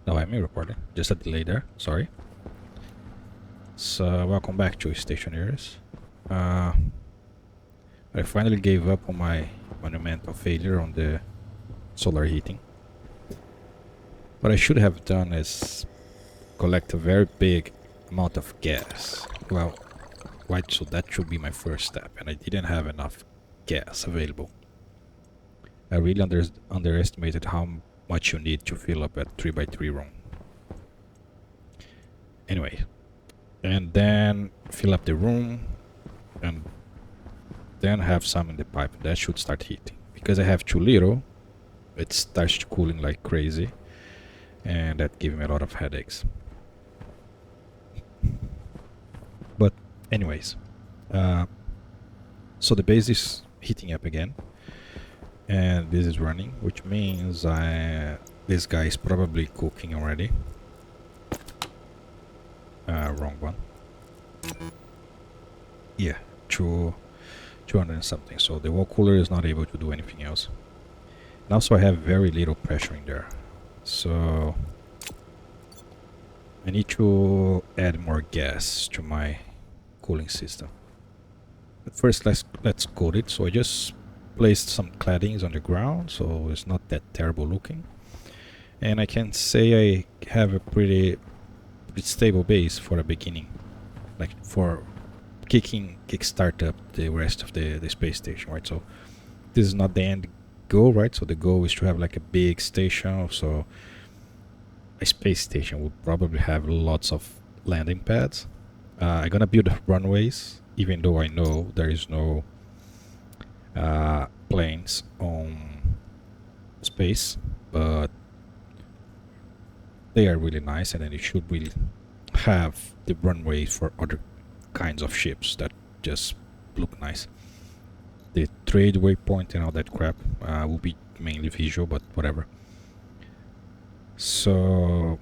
No, I'm recording. Just a delay there. Sorry. So, welcome back to Stationeers. Uh, I finally gave up on my monumental failure on the solar heating. What I should have done is collect a very big amount of gas. Well, right, so that should be my first step, and I didn't have enough gas available. I really underestimated how much you need to fill up a 3x3 room. Anyway, and then fill up the room and then have some in the pipe. That should start heating. Because I have too little, it starts cooling like crazy, and that gives me a lot of headaches. But anyways, so the base is heating up again, and this is running, which means this guy is probably cooking already. Wrong one. Yeah, 200 and something. So the wall cooler is not able to do anything else. And also I have very little pressure in there, so I need to add more gas to my cooling system. But first let's coat it. So I just placed some claddings on the ground, so it's not that terrible looking. And I can say I have a pretty stable base for a beginning, like for kickstart up the rest of the space station, right? So this is not the end goal, right? So the goal is to have like a big station. So a space station will probably have lots of landing pads. I'm gonna build runways, even though I know there is no planes on space, but they are really nice, and then it should really have the runway for other kinds of ships that just look nice. The trade waypoint and all that crap will be mainly visual, but whatever. So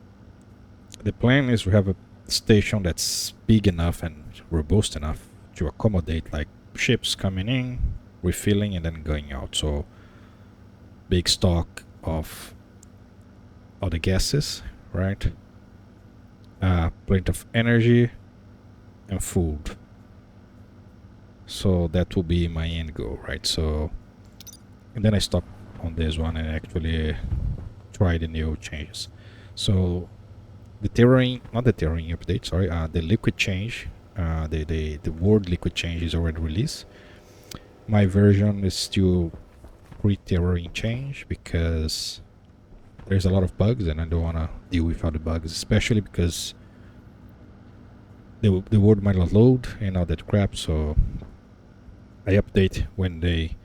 the plan is to have a station that's big enough and robust enough to accommodate like ships coming in, refilling, and then going out. So big stock of all the gases, right? Plenty of energy and food. So that will be my end goal, right? So, and then I stop on this one and actually try the new changes. So the terrain, not the terrain update, sorry, the liquid change, the word liquid change is already released. My version is still pre-terrain change because there's a lot of bugs and I don't want to deal with all the bugs, especially because the word might not load and all that crap. So I update when they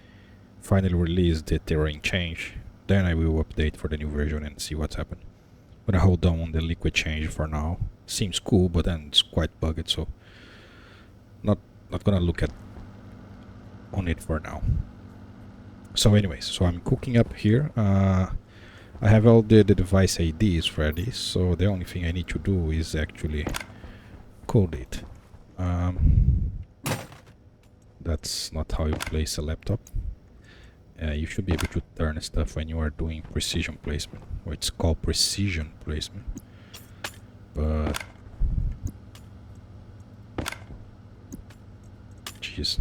finally release the terrain change. Then I will update for the new version and see what's happened. I'm gonna hold on the liquid change for now. Seems cool, but then it's quite bugged, so not gonna look at on it for now. So anyways, so I'm cooking up here. I have all the device IDs ready, so the only thing I need to do is actually code it. That's not how you place a laptop. You should be able to turn stuff when you are doing precision placement, or it's called precision placement. But jeez,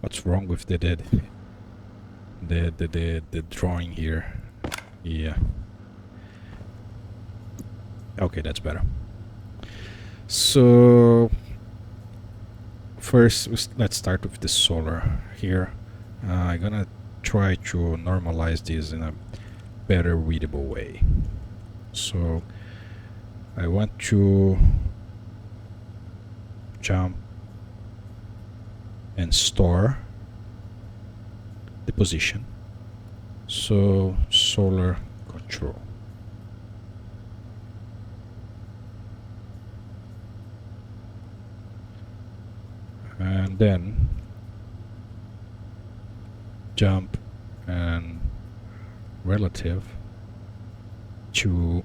what's wrong with the drawing here? Yeah. Okay, that's better. So first, let's start with the solar here. I'm gonna try to normalize this in a better readable way. So I want to jump and store the position. So solar control. And then jump and relative to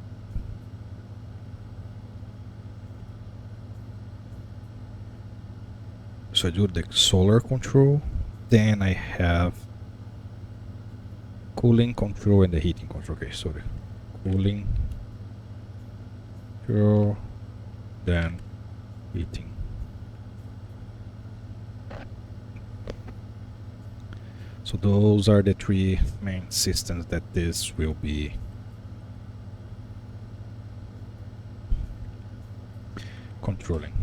so I do the solar control, then I have cooling control and the heating control. Okay, so the cooling control, then heating. So those are the three main systems that this will be controlling.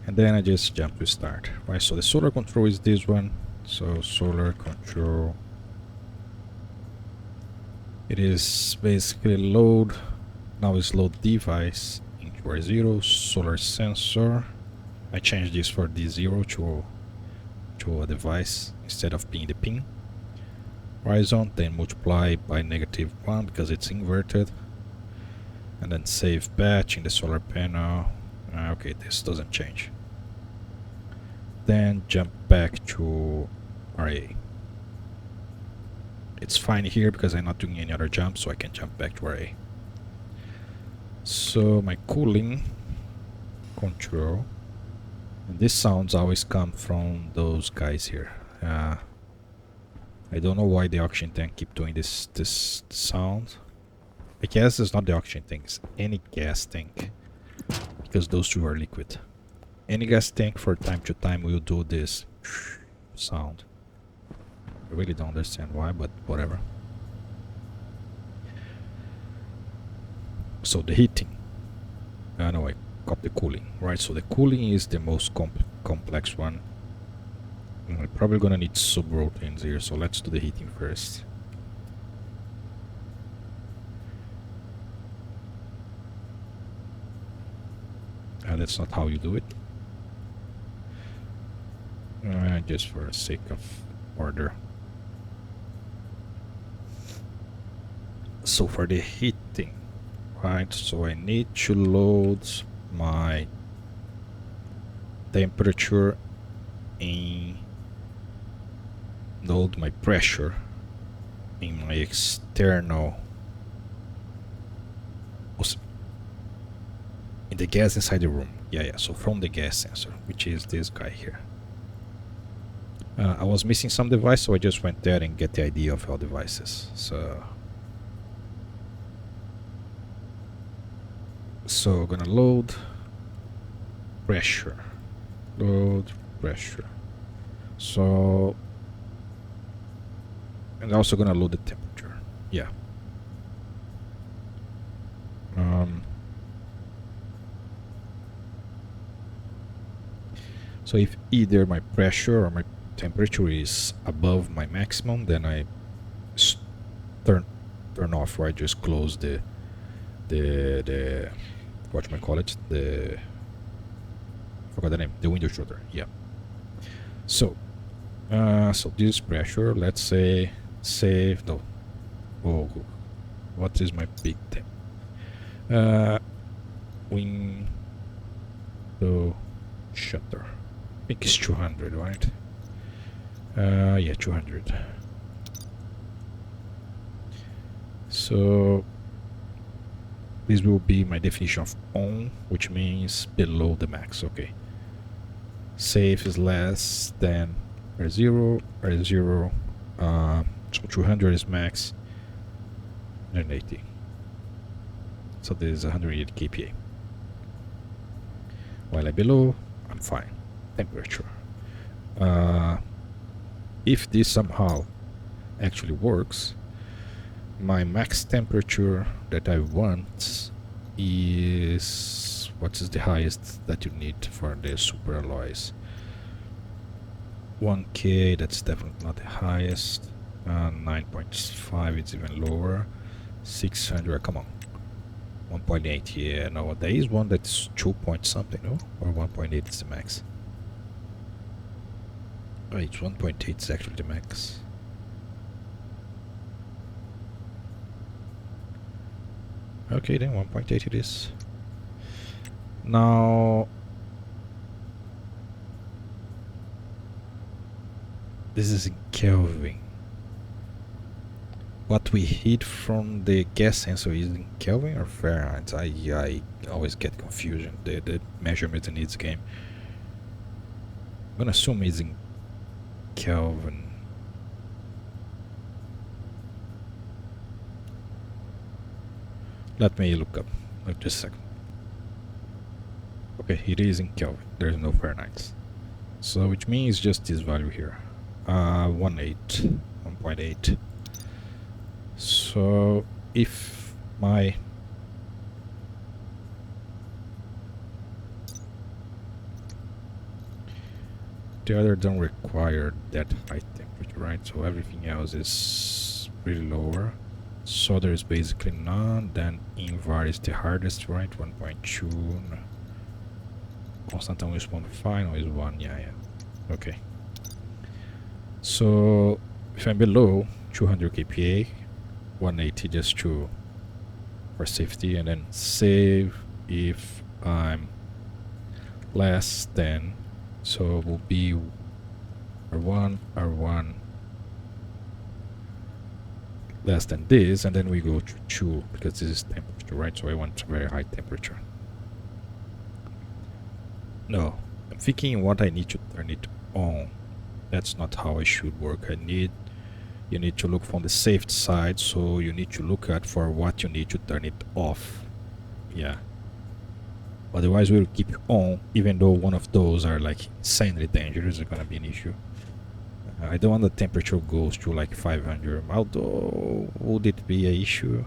And then I just jump to start, right? So the solar control is this one. So solar control, it is basically load, now it's load device into R0, solar sensor. I changed this for D0 to a device instead of being the pin. Horizon, then multiply by -1 because it's inverted. And then save batch in the solar panel. Okay, this doesn't change. Then jump back to RA. It's fine here because I'm not doing any other jump, so I can jump back to RA. So my cooling control, and these sounds always come from those guys here. I don't know why the oxygen tank keep doing this sound. I guess it's not the oxygen tank, it's any gas tank, because those two are liquid. Any gas tank for time to time will do this sound. I really don't understand why, but whatever. So the heating. No, I got the cooling, right? So the cooling is the most complex one. I'm probably gonna need subroutines here, so let's do the heating first. That's not how you do it. Just for the sake of order. So for the heating, right, so I need to load my temperature in, load my pressure in my external, in the gas inside the room. Yeah, so from the gas sensor, which is this guy here. I was missing some device, so I just went there and get the idea of all devices. So I'm gonna load pressure. Load pressure. So, and also gonna load the temperature. Yeah. So if either my pressure or my temperature is above my maximum, then I turn off, right? Just close the whatchamacallit, the, forgot the name, the window shutter. Yeah. So so this pressure, let's say save, no, oh, what is my big thing? Window shutter, I think it's 200, right? Yeah, 200. So this will be my definition of on, which means below the max. Okay. Safe is less than R0, R0, so 200 is max, 180. So this is 180 kPa. While I'm below, I'm fine. Temperature. If this somehow actually works, my max temperature that I want is, what is the highest that you need for the super alloys? 1K, that's definitely not the highest. 9.5, it's even lower. 600, come on. 1.8, yeah, no, there is one that's 2 point something, no? Or 1.8 is the max. Oh, it's 1.8 is actually the max. Okay, then 1.8 it is. Now, this is in Kelvin. What we heat from the gas sensor is in Kelvin or Fahrenheit? I always get confusion. The measurement in this game. I'm gonna assume it's in Kelvin. Let me look up. Just a second. Okay, it is in Kelvin. There's no Fahrenheit. So which means just this value here. 1.8. So if my the other don't require that high temperature, right? So everything else is pretty lower. So there's basically none. Then invar is the hardest, right? 1.2. Constantão is 1.5, no, is 1, yeah. Okay. So if I'm below 200 kPa, 180 just for safety, and then save if I'm less than, so it will be R1 less than this, and then we go to 2 because this is temperature, right? So I want a very high temperature. No, I'm thinking what I need to turn it on. That's not how it should work. You need to look from the safe side, so you need to look at for what you need to turn it off. Yeah. Otherwise we'll keep it on, even though one of those are like insanely dangerous. It's gonna be an issue. I don't want the temperature goes to like 500, although would it be an issue?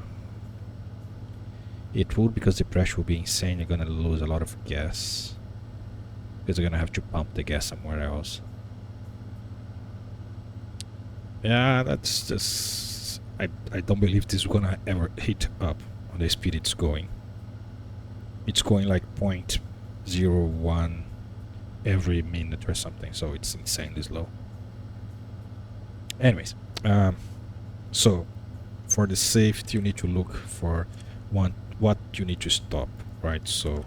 It would, because the pressure will be insane. You're gonna lose a lot of gas because you're gonna have to pump the gas somewhere else. Yeah, that's just... I don't believe this is gonna ever hit up on the speed it's going. It's going like 0.01 every minute or something, so it's insanely slow. Anyways, so for the safety you need to look for what you need to stop, right? So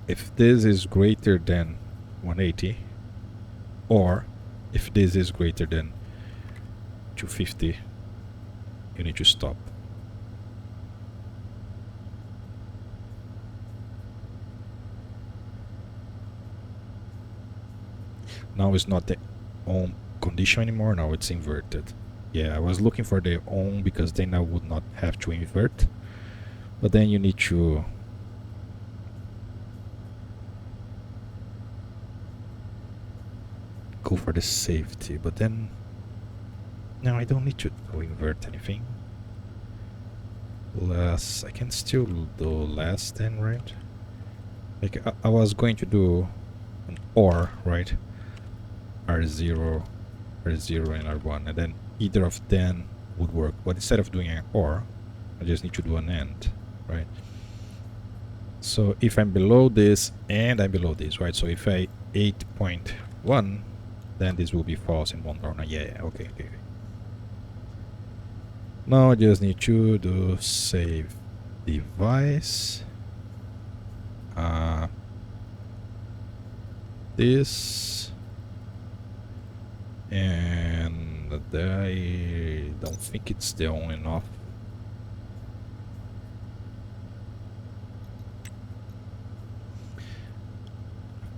if this is greater than 180, or if this is greater than 250, you need to stop. Now it's not the on condition anymore, now it's inverted. Yeah, I was looking for the on because then I would not have to invert, but then you need to go for the safety, but then no, I don't need to invert anything. Less, I can still do less than, right? Like I was going to do an OR, right? R0 and R1, and then either of them would work, but instead of doing an OR, I just need to do an AND, right? So if I'm below this and I'm below this, right? So if I 8.1, then this will be false in one corner. Yeah, okay. Now I just need to do save device. This, and I don't think it's the on and off.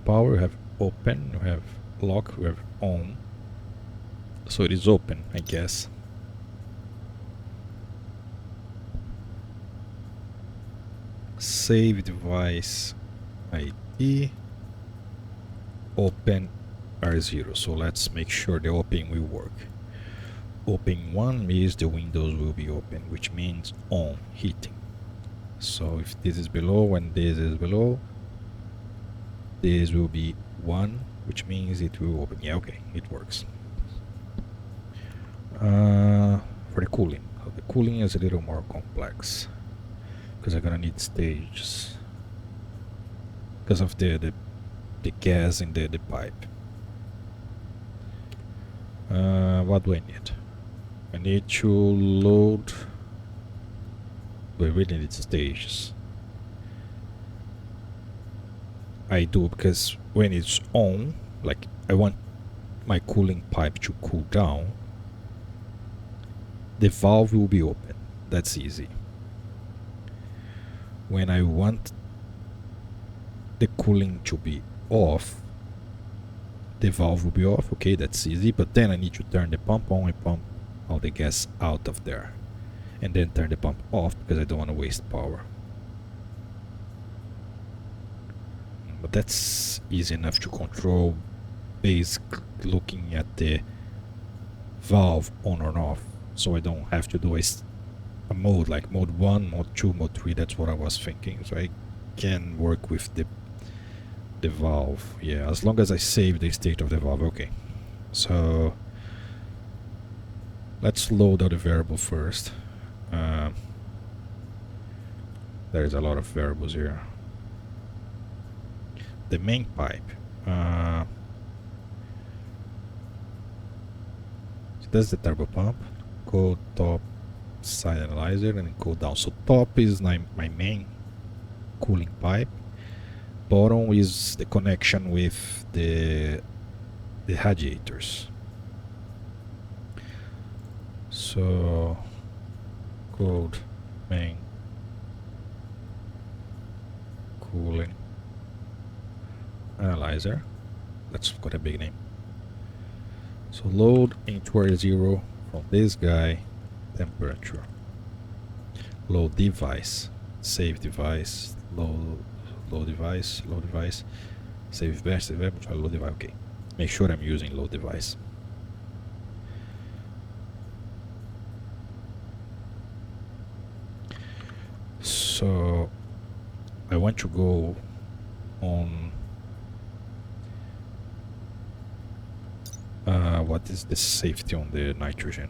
Power, we have open, we have lock, we have on, so it is open, I guess. Save device ID, open R0. So let's make sure the open will work. Open 1 means the windows will be open, which means on, heating. So if this is below and this is below, this will be 1, which means it will open. Yeah, okay, it works. For the cooling, the cooling is a little more complex because I'm gonna need stages because of the gas in the pipe. What do I need? I need to load. We really need stages. I do, because when it's on, like I want my cooling pipe to cool down, the valve will be open. That's easy. When I want the cooling to be off, the valve will be off. Okay, that's easy, but then I need to turn the pump on and pump all the gas out of there. and then turn the pump off because I don't want to waste power. But that's easy enough to control, basically looking at the valve on or off, so I don't have to do a mode like mode 1, mode 2, mode 3. That's what I was thinking, so I can work with the valve, yeah, as long as I save the state of the valve. Okay, so let's load out the variable first. There's a lot of variables here. The main pipe, so that's the turbo pump. Go top side analyzer and go down. So top is my main cooling pipe. Bottom is the connection with the radiators. So code main cooling analyzer. That's got a big name. So load into R0 from this guy, temperature. Load device, save device, load device, save bash, load device. Okay, make sure I'm using load device. So I want to go on what is the safety on the nitrogen?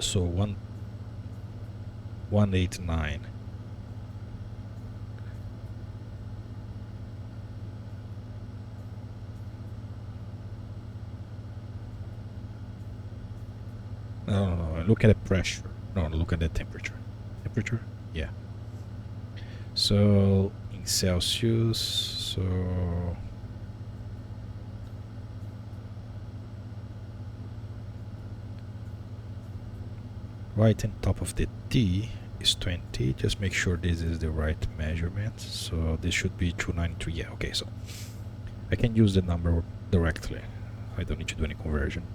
So 189. No, look at the pressure. No, look at the temperature. Temperature? Yeah. So in Celsius, so right on top of the T is 20. Just make sure this is the right measurement. So this should be 293. Yeah, okay, so I can use the number directly. I don't need to do any conversion.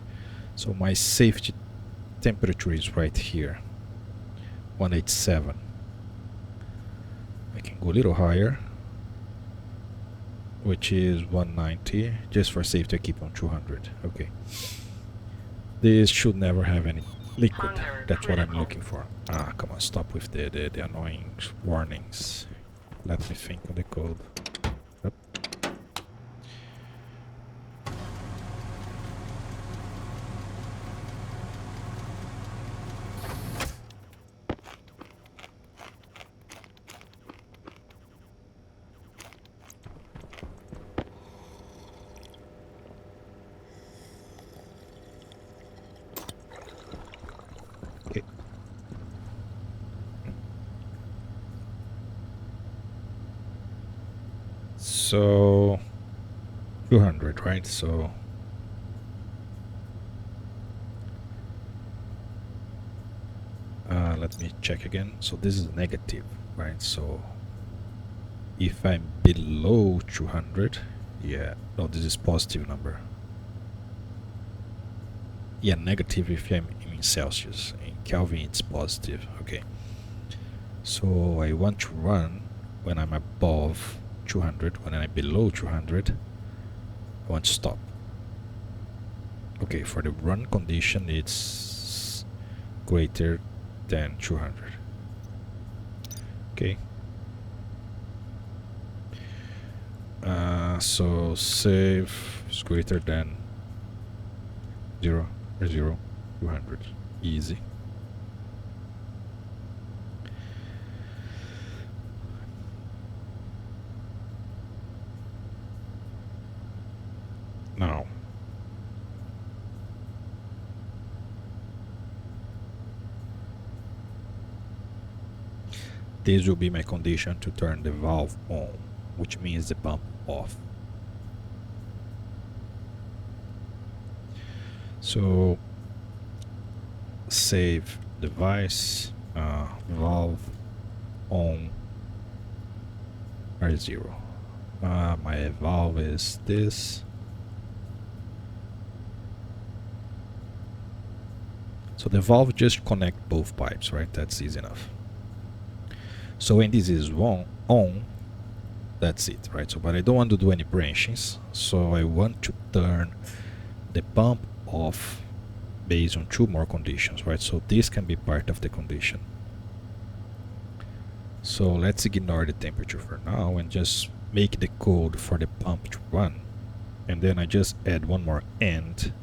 So my safety temperature is right here, 187. I can go a little higher, which is 190. Just for safety, I keep on 200. Okay. This should never have any liquid. That's what I'm looking for. Ah, come on, stop with the annoying warnings. Let me think of the code. Yep. Okay. So 200, right? So let me check again. So this is negative, right? So if I'm below 200, yeah, no, this is positive number. Yeah, negative if I'm in Celsius. In Kelvin, it's positive. Okay. So I want to run when I'm above 200. When I'm below 200, I want to stop. Okay, for the run condition, it's greater than 200. Okay. So save is greater than 0 or 0, 200. Easy. Now, this will be my condition to turn the valve on, which means the pump off. So save device, valve on R0. My valve is this. So the valve just connect both pipes, right? That's easy enough. So when this is on, that's it, right? So, but I don't want to do any branchings, so I want to turn the pump off based on 2 more conditions, right? So this can be part of the condition. So let's ignore the temperature for now and just make the code for the pump to run. And then I just add one more AND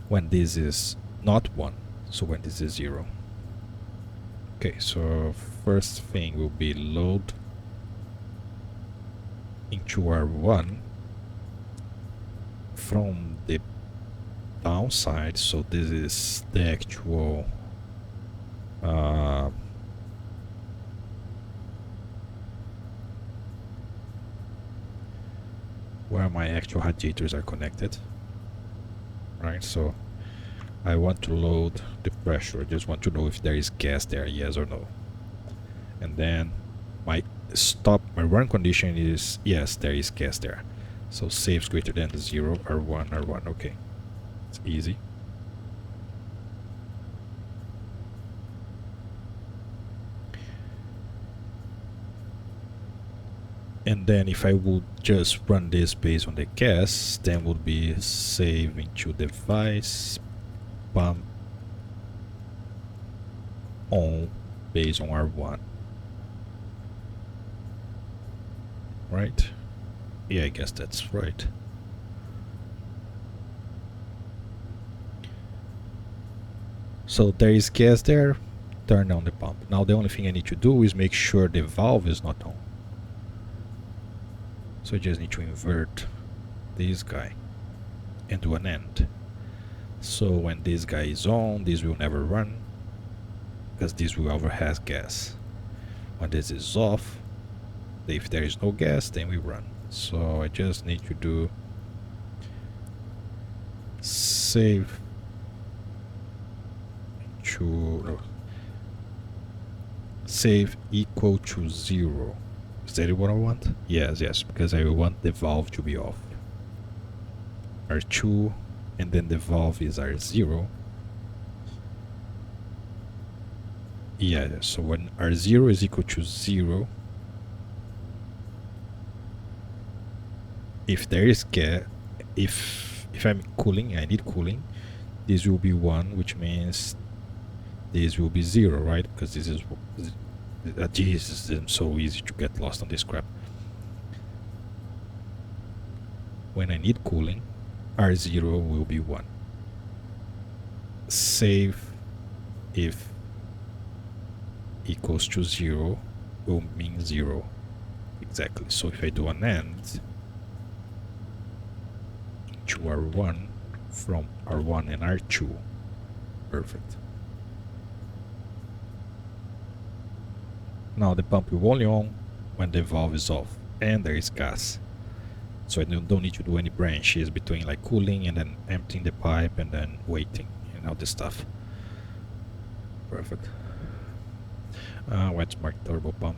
when this is not 1, so when this is 0. Okay, so first thing will be load into R1 from the downside, so this is the actual where my actual radiators are connected, right? So I want to load the pressure. I just want to know if there is gas there, yes or no. And then my run condition is yes, there is gas there. So saves greater than 0, R1, okay. It's easy. And then if I would just run this based on the gas, then would be save into device pump on based on R1. Right? Yeah, I guess that's right. So there is gas there, turn on the pump. Now the only thing I need to do is make sure the valve is not on. So I just need to invert this guy and do an AND. So when this guy is on, this will never run, because this will overhas gas. When this is off, if there is no gas, then we run. So I just need to do save equal to 0. Is that what I want? Yes, because I want the valve to be off. R2, and then the valve is R0. Yeah, so when R0 is equal to 0, if there is gas, if I'm cooling, I need cooling, this will be 1, which means this will be 0, right? Because this is Jesus, it's so easy to get lost on this crap. When I need cooling, R0 will be 1. Save if equals to 0 will mean 0. Exactly. So if I do an AND to R1 from R1 and R2, perfect. Now the pump will only on when the valve is off and there is gas. So I don't need to do any branches between like cooling and then emptying the pipe and then waiting and all this stuff. Perfect. Wet mark turbo pump.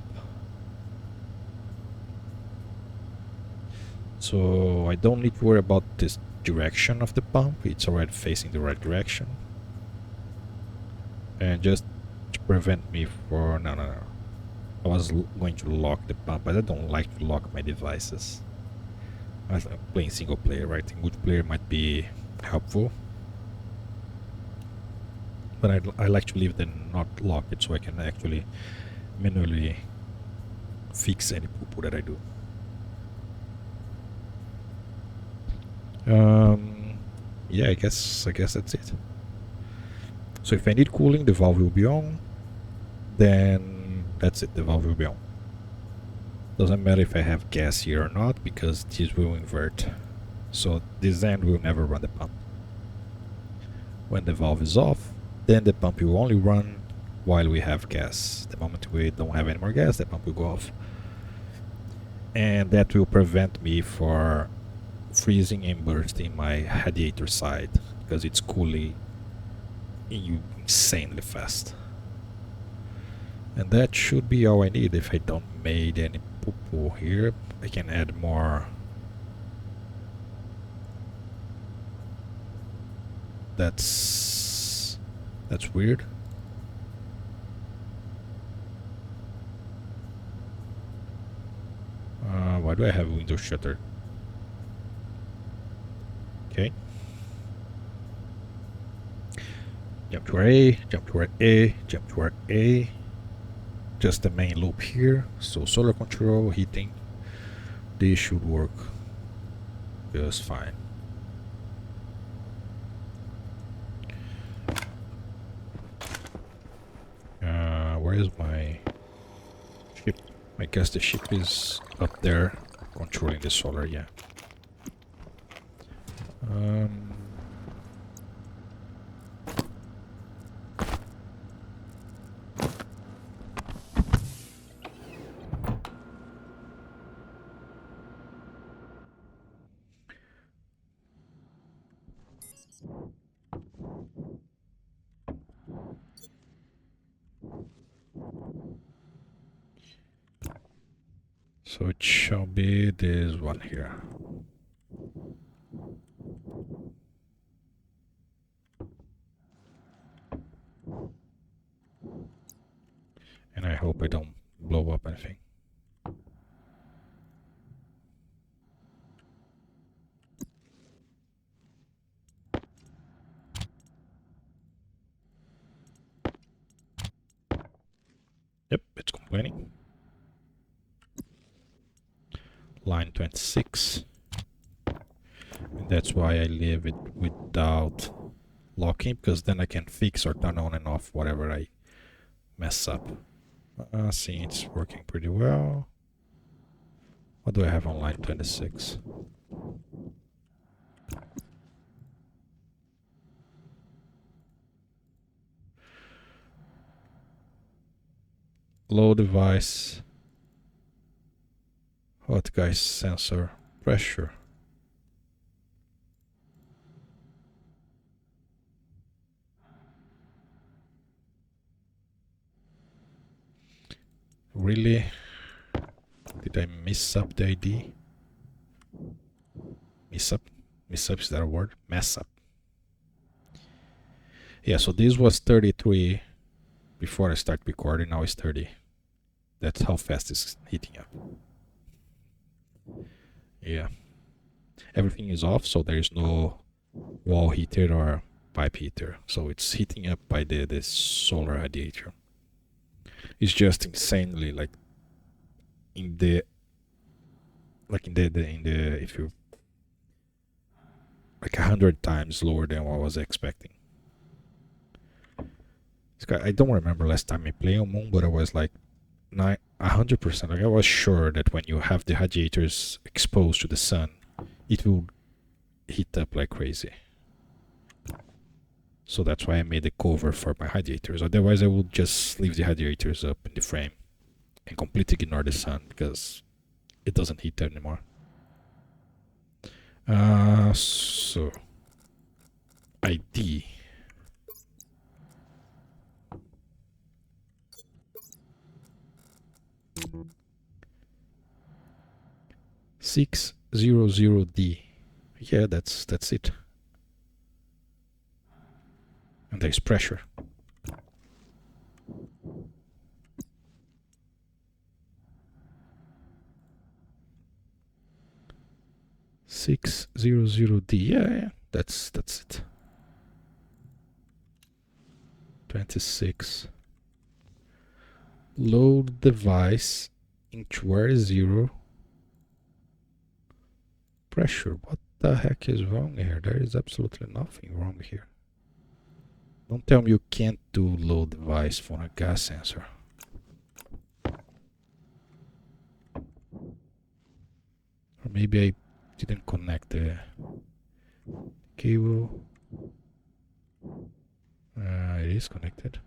So I don't need to worry about this direction of the pump. It's already facing the right direction. And just to prevent me for... No. I was going to lock the pump, but I don't like to lock my devices. I'm playing single player, right? In multiplayer might be helpful, but I like to leave them not locked so I can actually manually fix any poo-poo that I do. Yeah, I guess that's it. So if I need cooling, the valve will be on. Then that's it, the valve will be on. Doesn't matter if I have gas here or not, because this will invert. So this end will never run the pump. When the valve is off, then the pump will only run while we have gas. The moment we don't have any more gas, the pump will go off. And that will prevent me for freezing and bursting my radiator side, because it's cooling insanely fast. And that should be all I need. If I don't made any poo-poo here, I can add more. That's weird. Why do I have window shutter? Okay. Jump to A, jump to A, jump to A. Just the main loop here. So solar control, heating. This should work just fine. Where is my ship? I guess the ship is up there controlling the solar, yeah. So it shall be this one here. And I hope I don't blow up anything. Yep, it's complaining. Line 26. And that's why I leave it without locking, because then I can fix or turn on and off whatever I mess up. See, it's working pretty well. What do I have on line 26? Low device. Hot gas sensor. Pressure. Really? Did I mess up the ID? Mess up? Mess up, is that a word? Mess up. Yeah, so this was 33 before I start recording, now it's 30. That's how fast it's heating up. Yeah. Everything is off, so there is no wall heater or pipe heater. So it's heating up by the solar radiator. It's just insanely like in the if you like 100 times lower than what I was expecting. I don't remember last time I played on Moon, but I was like 100%. Like I was sure that when you have the radiators exposed to the sun, it will heat up like crazy. So that's why I made a cover for my radiators. Otherwise, I would just leave the radiators up in the frame and completely ignore the sun because it doesn't heat anymore. So ID. $600D. Yeah, that's it. And there's pressure. $600D. Yeah, that's it. 26. Load device into where is 0. Pressure. What the heck is wrong here? There is absolutely nothing wrong here. Don't tell me you can't do load device for a gas sensor. Or maybe I didn't connect the cable. It is connected.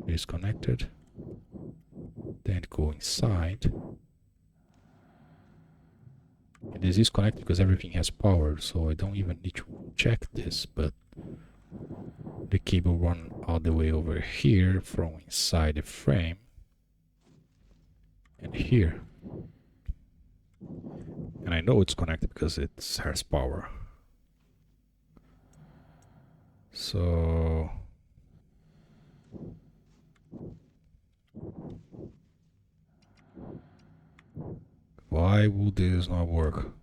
It is connected. Then go inside. And this is connected because everything has power, so I don't even need to check this, but the cable run all the way over here from inside the frame and here. And I know it's connected because it has power. So why would this not work?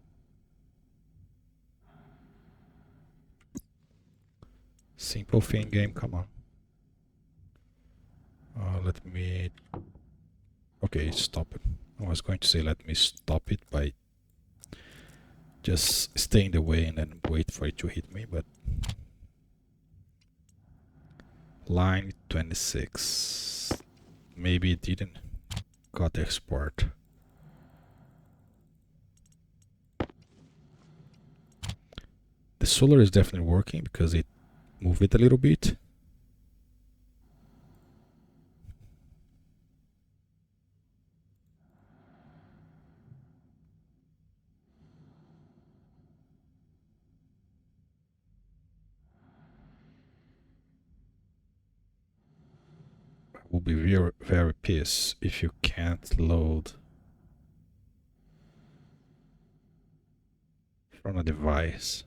Simple thing, game, come on. Let me... Okay, stop it. I was going to say let me stop it by just stay in the way and then wait for it to hit me, but... Line 26. Maybe it didn't got export. The solar is definitely working because it moved it a little bit. Will be very, very pissed if you can't load from a device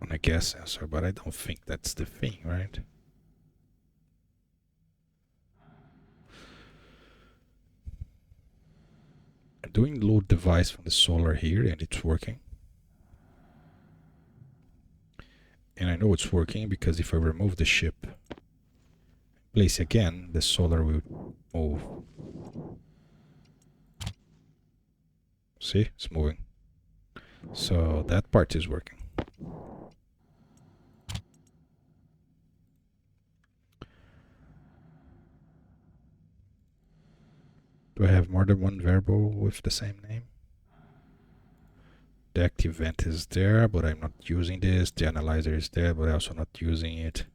on a gas sensor, but I don't think that's the thing, right? I'm doing load device from the solar here and it's working. And I know it's working because if I remove the ship, place again, the solar will move. See, it's moving. So that part is working. Do I have more than one variable with the same name? The active vent is there, but I'm not using this. The analyzer is there, but I'm also not using it.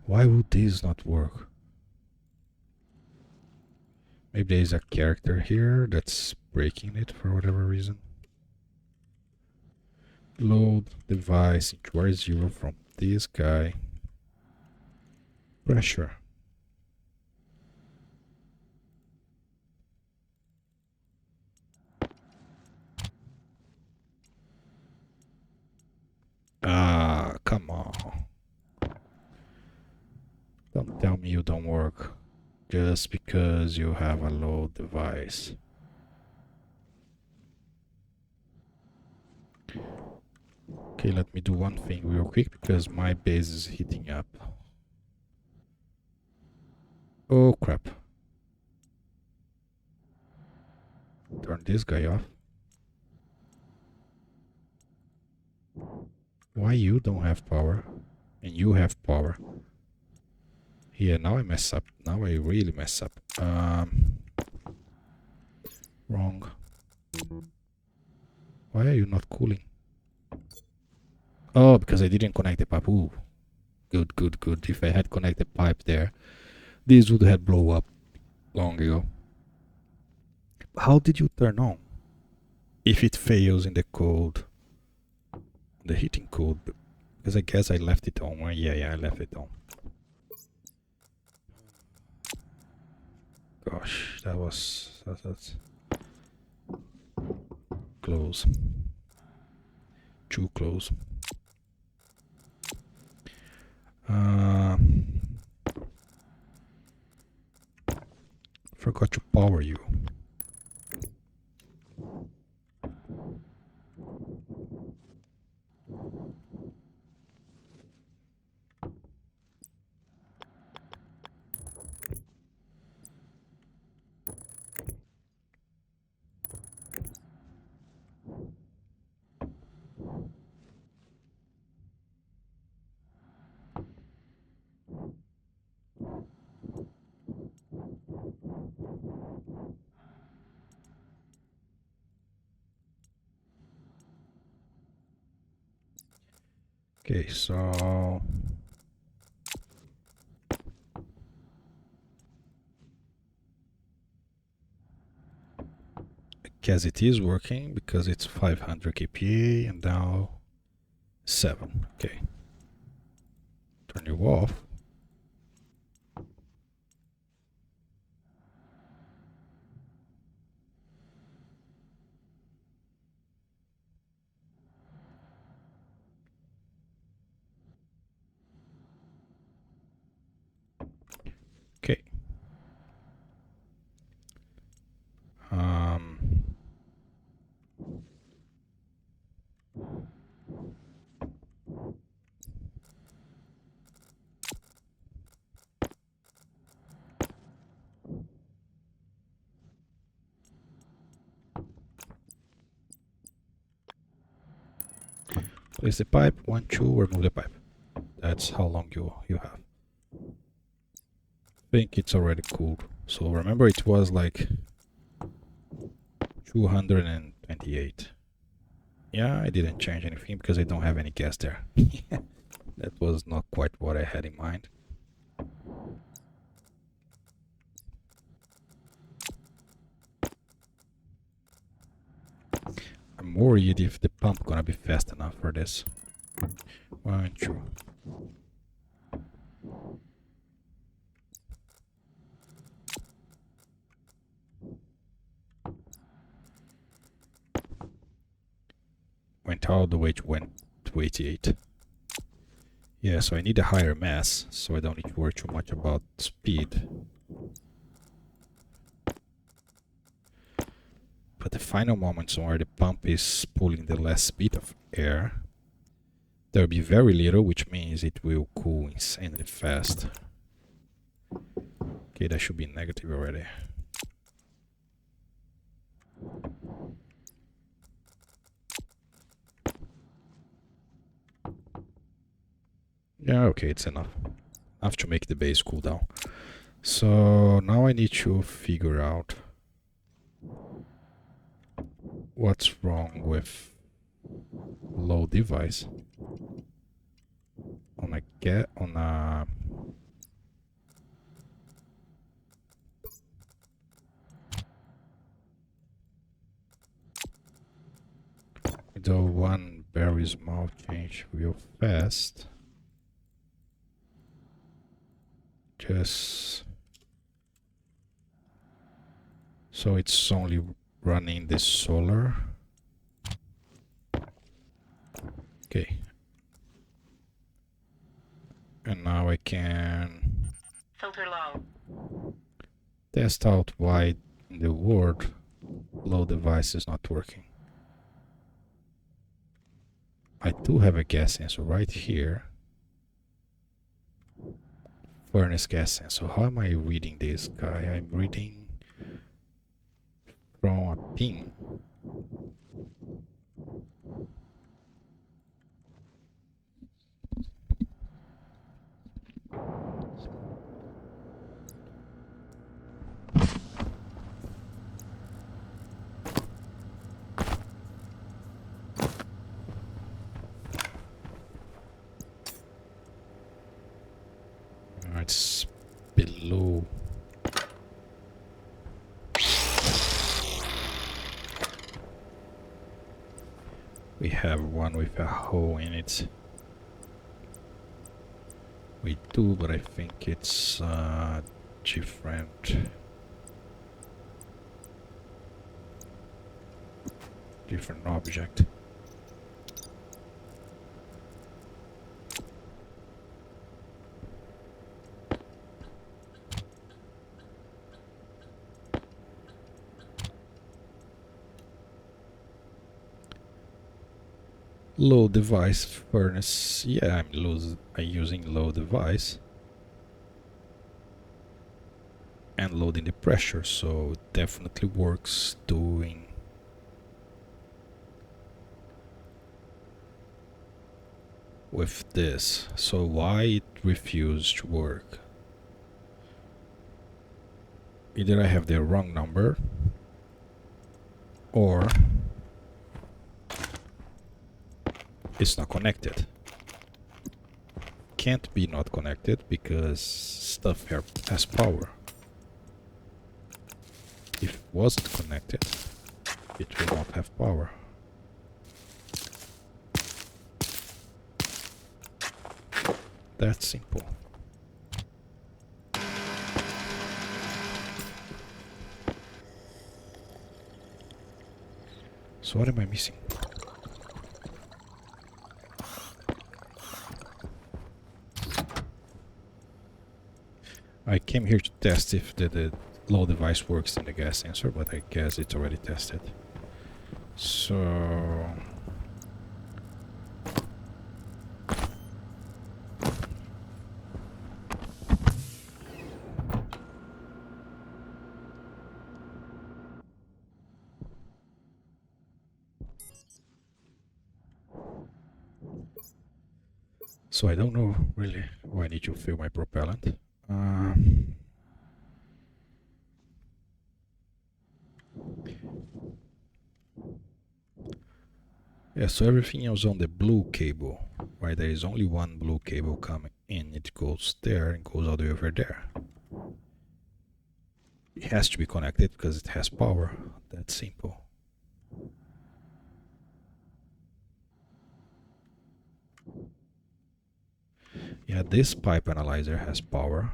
Why would this not work? Maybe there's a character here that's breaking it for whatever reason. Load device into R0 from this guy. Pressure. Ah, come on. Don't tell me you don't work just because you have a load device. Okay, let me do one thing real quick because my base is heating up. Oh crap. Turn this guy off. Why you don't have power? And you have power. Yeah, now I mess up. Now I really mess up. Wrong. Why are you not cooling? Oh, because I didn't connect the pipe. Ooh. Good, good, good. If I had connected pipe there, this would have blown up long ago. How did you turn on? If it fails in the code, the heating code, because I guess I left it on. Yeah, I left it on. Gosh, that's close. Too close. Forgot to power you. Okay, so as it is working because it's 500 kPa and now 7. Okay. Turn you off. Okay. Place the pipe, 1, 2, remove the pipe. That's how long you have. I think it's already cooled. So remember it was like 228. Yeah, I didn't change anything because I don't have any gas there. That was not quite what I had in mind. I'm worried if the pump gonna be fast enough for this. 1, 2. Went all the way to 88. Yeah, so I need a higher mass, so I don't need to worry too much about speed. But the final moments where the pump is pulling the last bit of air, there will be very little, which means it will cool insanely fast. Okay, that should be negative already. Yeah, okay, it's enough. Enough to make the base cool down. So now I need to figure out what's wrong with load device. The one very small change real fast. Just so it's only running the solar. Okay. And now I can filter low. Test out why in the world load device is not working. I do have a gas sensor right here. Furnace gas sensor. How am I reading this guy? I'm reading from a pin. It's below. We have one with a hole in it. We do, but I think it's different. Different object. Load device furnace. Yeah, I'm using load device and loading the pressure, so it definitely works doing with this. So why it refused to work? Either I have the wrong number or it's not connected. Can't be not connected because stuff here has power. If it wasn't connected, it will not have power. That's simple. So what am I missing? I came here to test if the low device works in the gas sensor, but I guess it's already tested. So I don't know really why I need to fill my propellant. Yeah, so everything else on the blue cable, right? There is only one blue cable coming in. It goes there and goes all the way over there. It has to be connected because it has power. That's simple. Yeah, this pipe analyzer has power,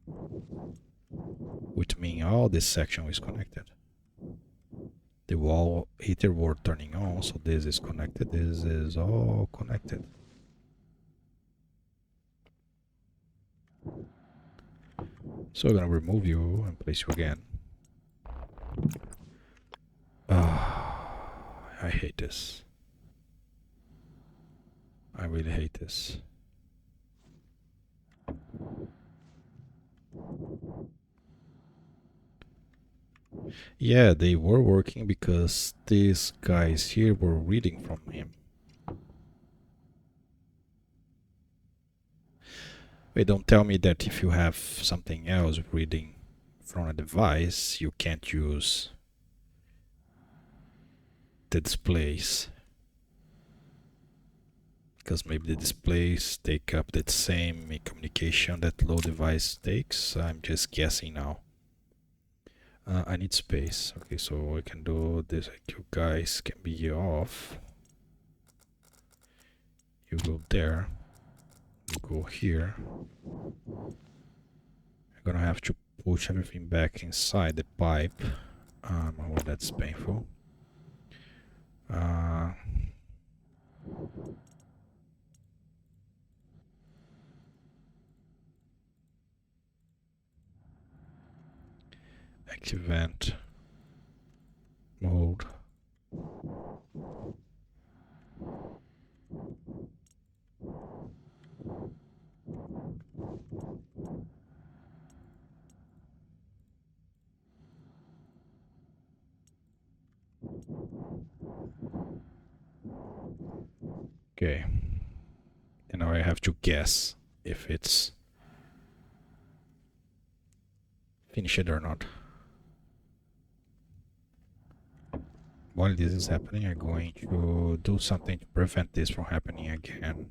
which means all this section is connected. The wall heater were turning on, so this is connected. This is all connected. So I'm gonna remove you and place you again. I hate this. I really hate this. Yeah, they were working because these guys here were reading from him. Wait, don't tell me that if you have something else reading from a device, you can't use the displays. Because maybe the displays take up that same communication that low device takes. I'm just guessing now. I need space. Okay, so I can do this. Like, you guys can be off. You go there. You go here. I'm gonna have to push everything back inside the pipe. Oh, that's painful. Active vent mode. Okay. And now I have to guess if it's finished or not. While this is happening, I'm going to do something to prevent this from happening again.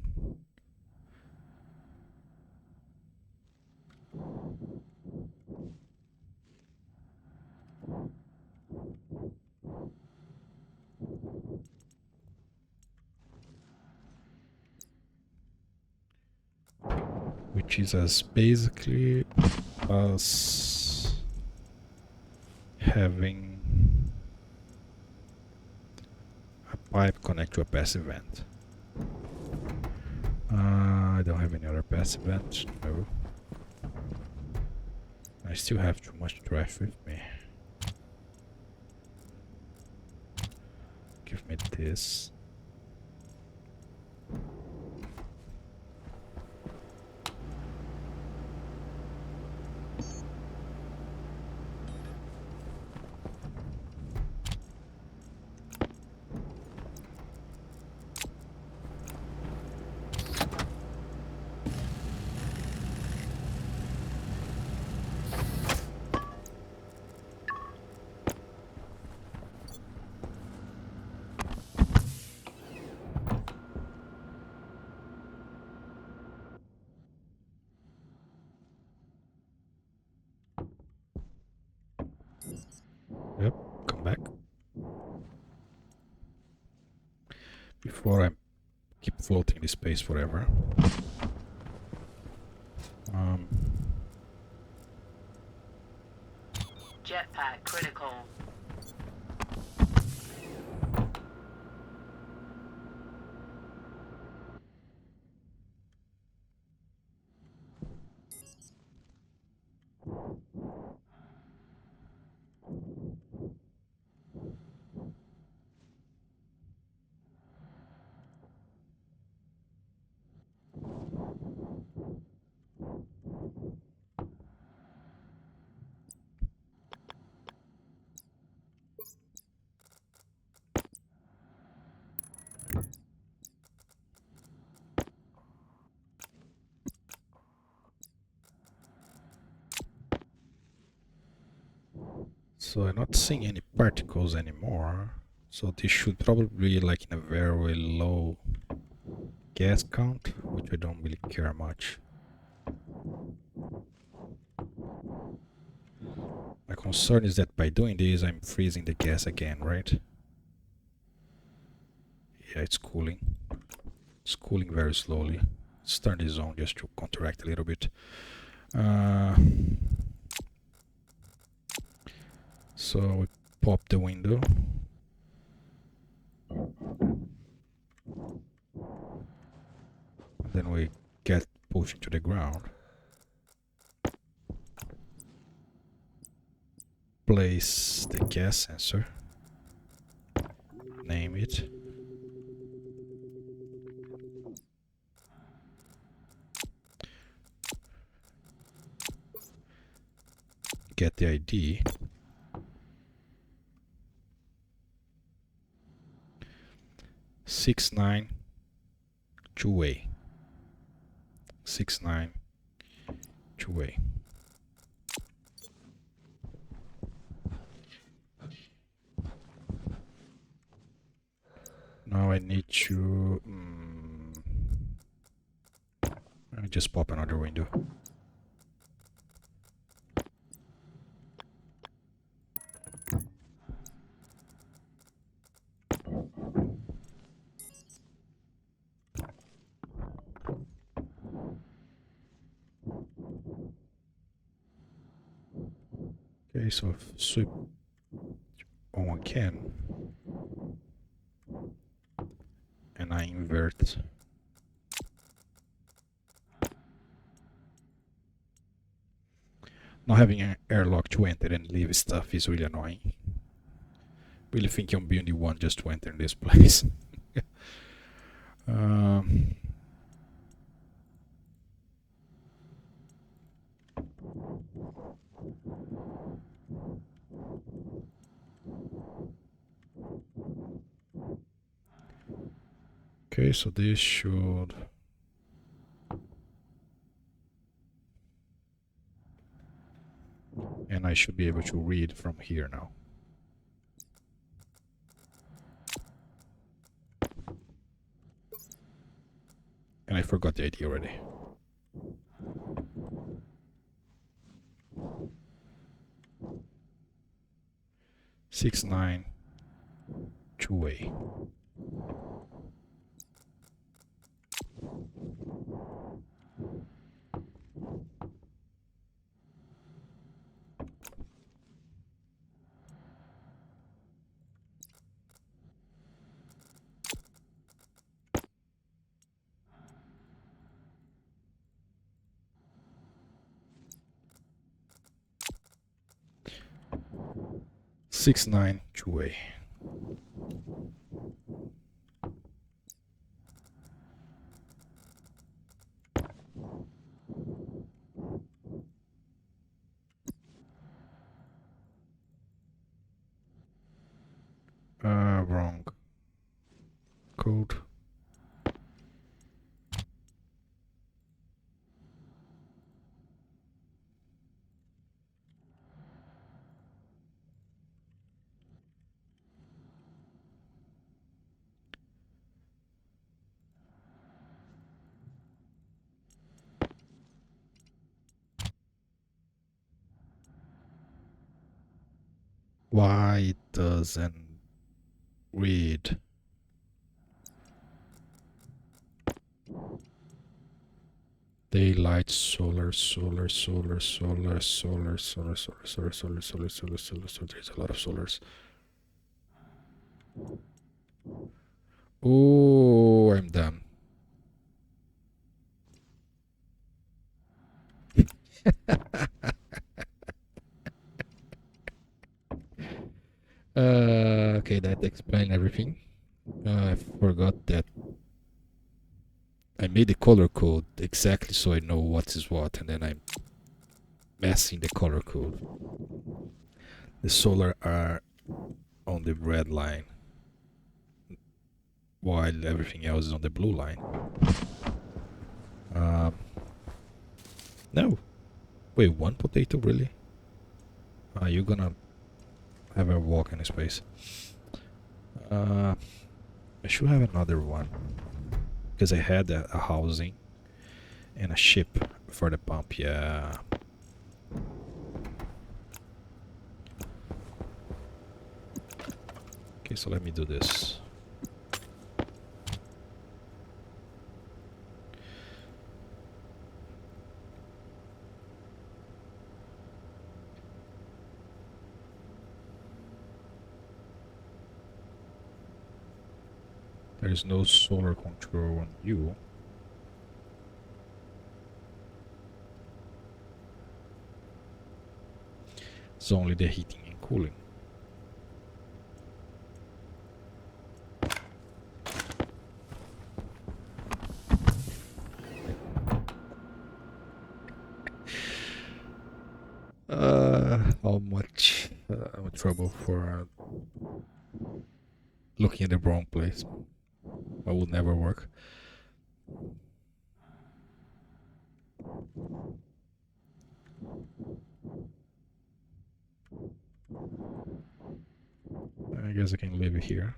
Which is as basically us having a pipe connect to a passive vent. I don't have any other passive vent. No. I still have too much trash with me. Give me this. Yep, come back. before I keep floating this space forever. Jetpack critical. So I'm not seeing any particles anymore. So this should probably be like in a very low gas count, which I don't really care much. My concern is that by doing this, I'm freezing the gas again, right? Yeah, it's cooling. It's cooling very slowly. Let's turn this on just to counteract a little bit. So we pop the window. And then we get pushed to the ground. Place the gas sensor. Name it. Get the ID. Six nine 2A. 69 2A. Now I need to let me just pop another window. Okay, so sweep on again, and I invert. Not having an airlock to enter and leave stuff is really annoying. Really think I'm being the one just to enter in this place. um, okay, so this should... And I should be able to read from here now. And I forgot the ID already. Six nine 2A. Six nine 2A. Wrong code. Why it doesn't read? Daylight, solar, solar, solar, solar, solar, solar, solar, solar, solar, solar, solar, solar, solar. There's a lot of solars. Oh, I'm done. Okay, that explains everything. I forgot that I made the color code exactly so I know what is what, and then I'm messing the color code. The solar are on the red line, while everything else is on the blue line. Um, no. Wait, one potato, really? Are you gonna have a walk in space? I should have another one. Because I had a housing and a ship for the pump, yeah. Okay, so let me do this. There is no solar control on you. It's only the heating and cooling. How much trouble for looking at the wrong place. That would never work. I guess I can leave it here.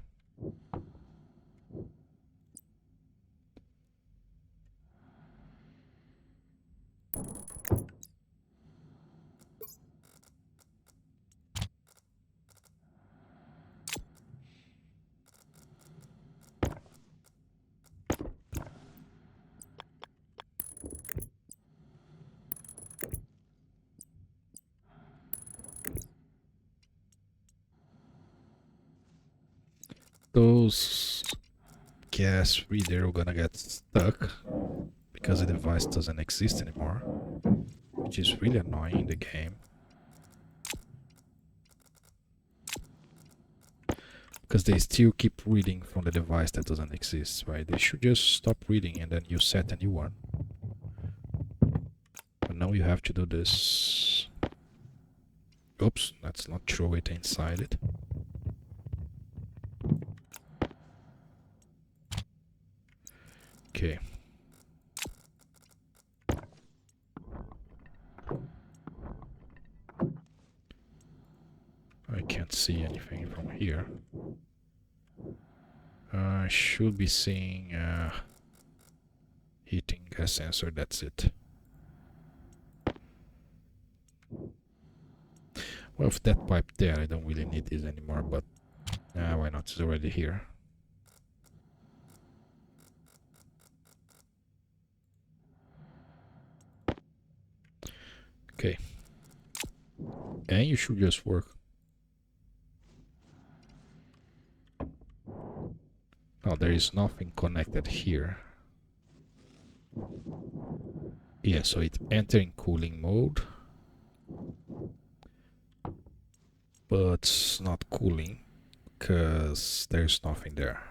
Those gas reader are gonna get stuck because the device doesn't exist anymore, which is really annoying in the game. Because they still keep reading from the device that doesn't exist, right? They should just stop reading and then you set a new one. But now you have to do this. Oops, let's not throw it inside it. Okay. I can't see anything from here. I should be seeing heating gas sensor, that's it. Well, with that pipe there, I don't really need this anymore, but why not? It's already here. Okay. And you should just work. Oh, there is nothing connected here. Yeah, so it's entering cooling mode. But it's not cooling because there's nothing there.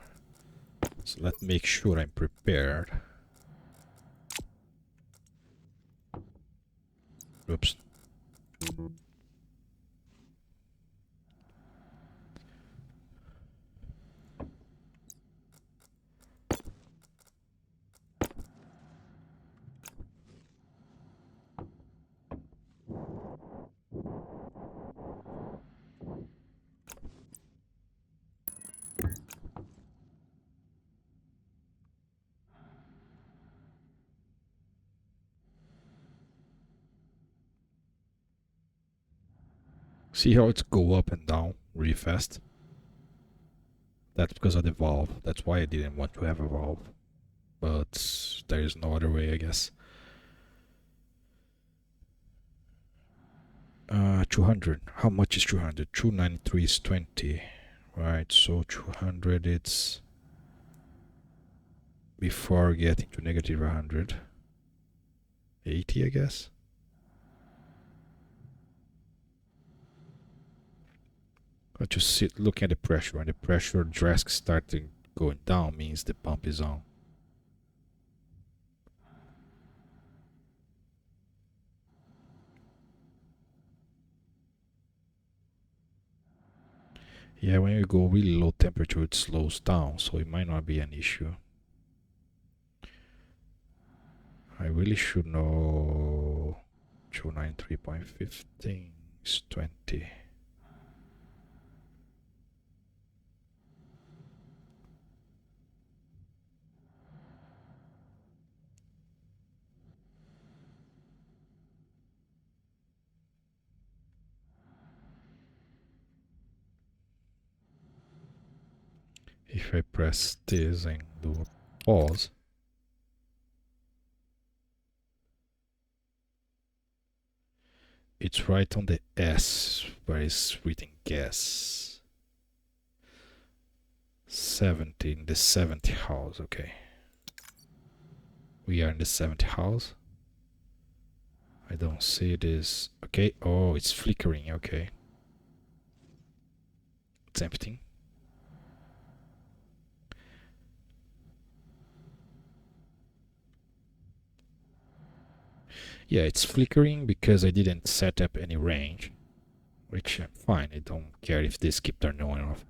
So let's make sure I'm prepared. Oops. See how it's go up and down really fast? That's because of the valve. That's why I didn't want to have a valve. but there is no other way, I guess. 200. How much is 200? 293 is 20. Right, so 200 it's before getting to negative 100. 80, I guess. But just sit looking at the pressure. When the pressure drastically starting going down means the pump is on. Yeah, when you go really low temperature, it slows down, so it might not be an issue. I really should know. 293.15 is 20. If I press this and do a pause, it's right on the S where it's written gas. 70 in the 70 house, okay. We are in the 70 house. I don't see this. Okay, oh, it's flickering, okay. It's emptying. Yeah, it's flickering because I didn't set up any range, which fine, I don't care if this keep turning on and off.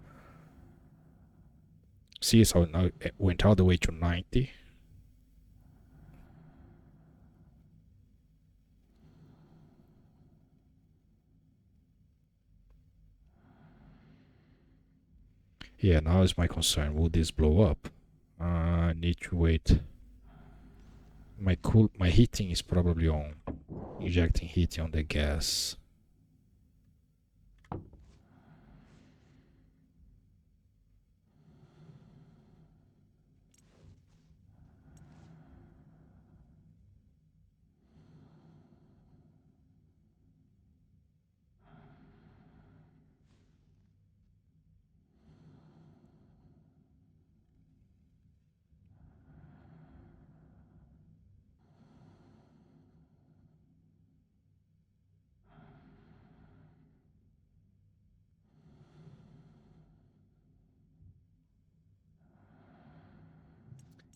See, so now it went all the way to 90. Yeah, now is my concern. Will this blow up? I need to wait. My heating is probably on. Injecting heating on the gas.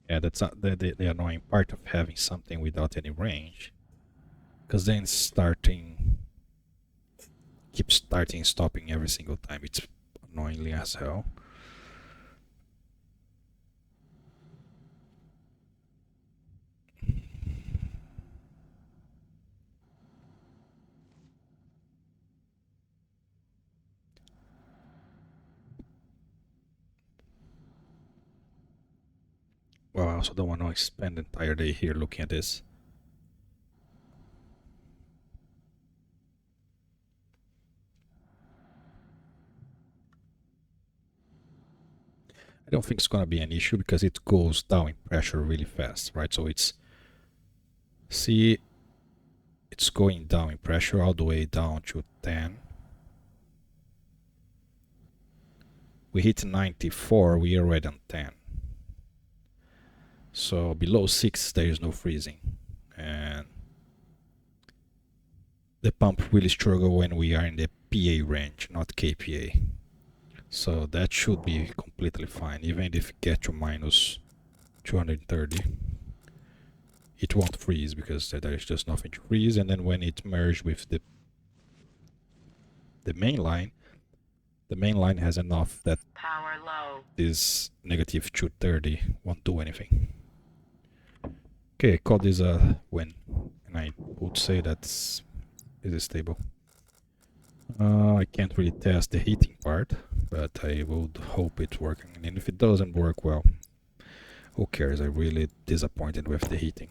Yeah, that's the annoying part of having something without any range. Because then keeps starting and stopping every single time. It's annoyingly as hell. Well, I also don't want to spend the entire day here looking at this. I don't think it's gonna be an issue because it goes down in pressure really fast, right? So see, it's going down in pressure all the way down to 10. We hit 94, we are already on 10. So below 6 there is no freezing, and the pump really struggle when we are in the PA range, not KPA. So that should be completely fine. Even if it get to minus 230, it won't freeze because there is just nothing to freeze. And then when it merges with the main line, the main line has enough that Power low. this negative 230 won't do anything. Okay, I call this a win, and I would say that's is stable. I can't really test the heating part, but I would hope it's working. And if it doesn't work, well, who cares? I'm really disappointed with the heating.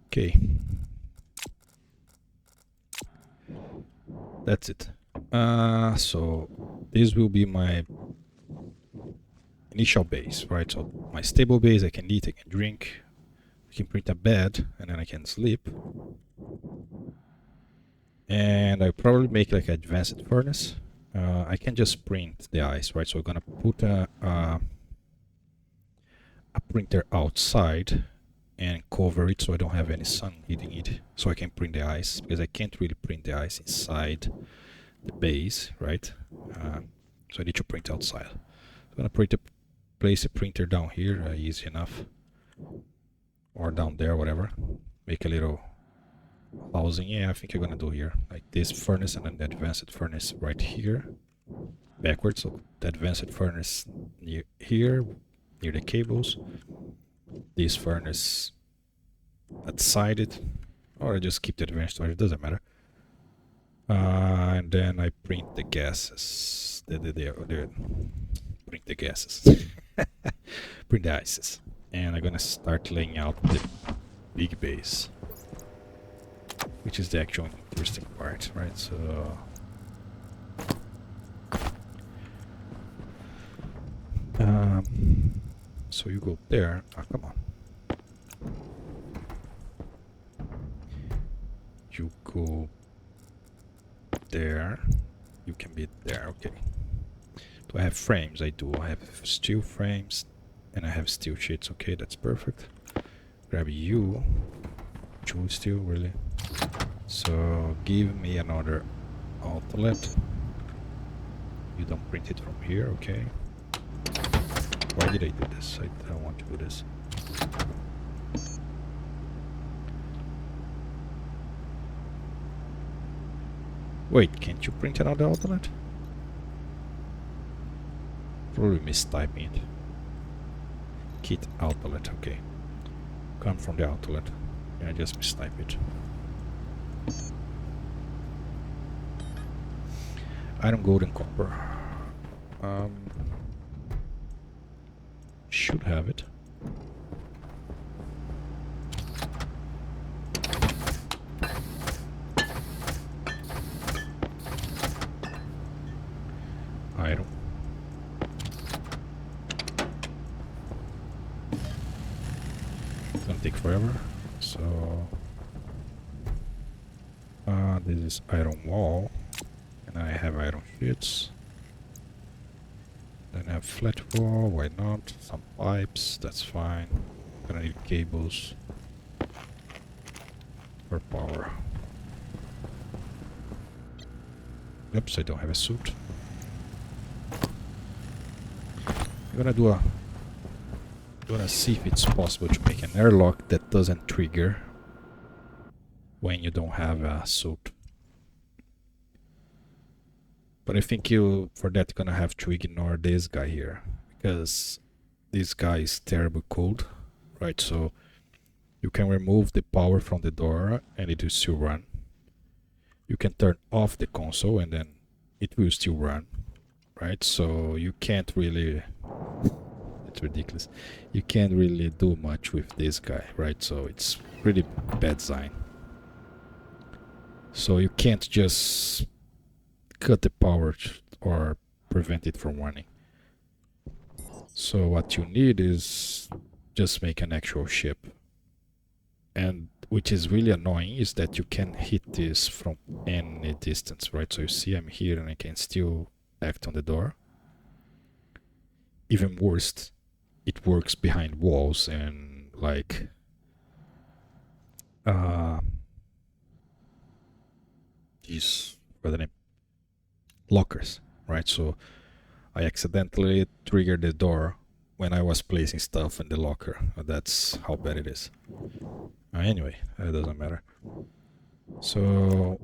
Okay. That's it. So this will be my initial base, right? So my stable base, I can eat, I can drink, I can print a bed, and then I can sleep. And I probably make like an advanced furnace. I can just print the ice, right? So I'm gonna put a printer outside and cover it so I don't have any sun hitting it, so I can print the ice, because I can't really print the ice inside the base, right? So I need to print outside. I'm gonna place a printer down here, easy enough, or down there, whatever. Make a little housing. Yeah, I think I'm gonna do here like this furnace, and then the advanced furnace right here, backwards. So the advanced furnace near here, near the cables. This furnace outside it, or I just keep the advanced storage, it doesn't matter. And then I print the gases. Print the gases. Print the ices. And I'm gonna start laying out the big base, which is the actual interesting part, right? So you go there. Oh, come on. You go there. You can be there. Okay. Do I have frames? I do. I have steel frames, and I have steel sheets. Okay, that's perfect. Grab you. Two steel, really. So give me another outlet. You don't print it from here, okay? Why did I do this? I don't want to do this. Wait, can't you print another outlet? Probably mistyping it. Kit outlet, okay. Come from the outlet. Yeah, I just mistype it. Iron, gold, and copper. Should have it. Iron. It's gonna take forever. So this is iron wall, and I have iron sheets. Then I have flat wall, why not? Some pipes, that's fine. Gonna need cables for power. Oops, I don't have a suit. I'm gonna see if it's possible to make an airlock that doesn't trigger when you don't have a suit. But I think for that, you're gonna have to ignore this guy here, because this guy is terribly cold, right? So you can remove the power from the door and it will still run. You can turn off the console and then it will still run, right? So you can't really... It's ridiculous. You can't really do much with this guy, right? So it's really bad design. So you can't just cut the power or prevent it from running. So what you need is just make an actual ship. And which is really annoying is that you can hit this from any distance, right? So you see I'm here and I can still act on the door. Even worse, it works behind walls and like these, what are the name? Lockers, right? So I accidentally triggered the door when I was placing stuff in the locker. That's how bad it is. Anyway, it doesn't matter. So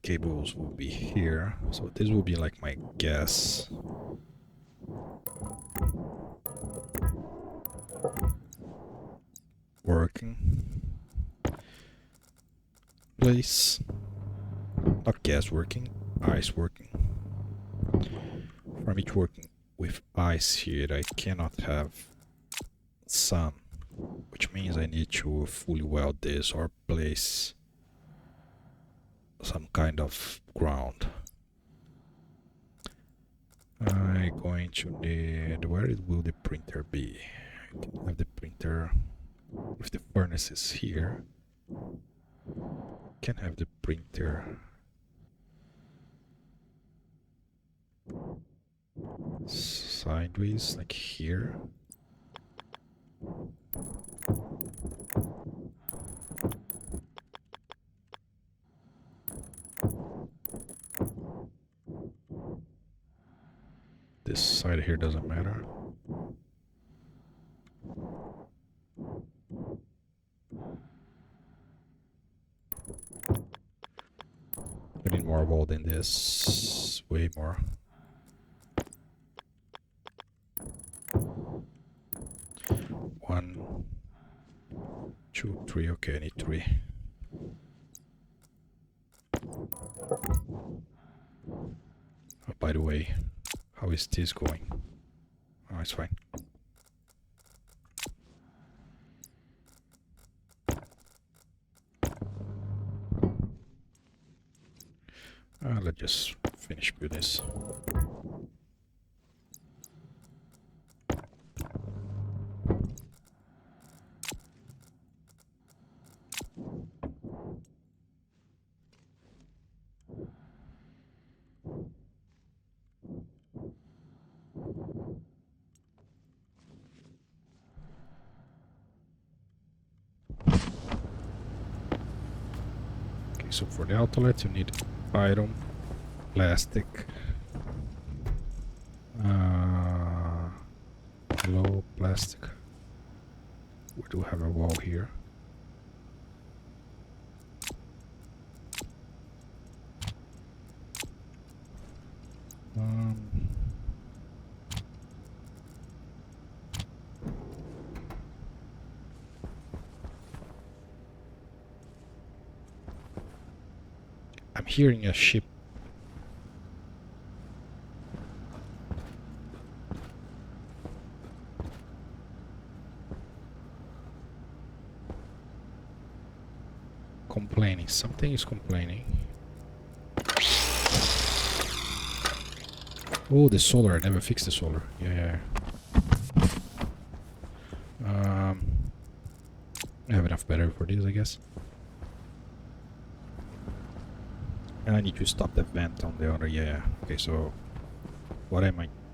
cables will be here. So this will be like my gas. Working place. Not gas working, ice working. From it working with ice here, I cannot have sun, which means I need to fully weld this or place some kind of ground. I'm going to need... Where will the printer be? I can have the printer with the furnaces here. Can have the printer sideways, like here. This side here doesn't matter. I need more wall than this. Way more. One, two, three. Okay, I need three. Oh, by the way, how is this going? Oh, it's fine. Let's just finish with this. Okay, so for the outlet you need iron, plastic, low plastic. We do have a wall here. I'm hearing a ship. Complaining. Something is complaining. Oh, the solar. I never fixed the solar. Yeah. I have enough battery for this, I guess. And I need to stop that vent on the other. Yeah. Okay, so what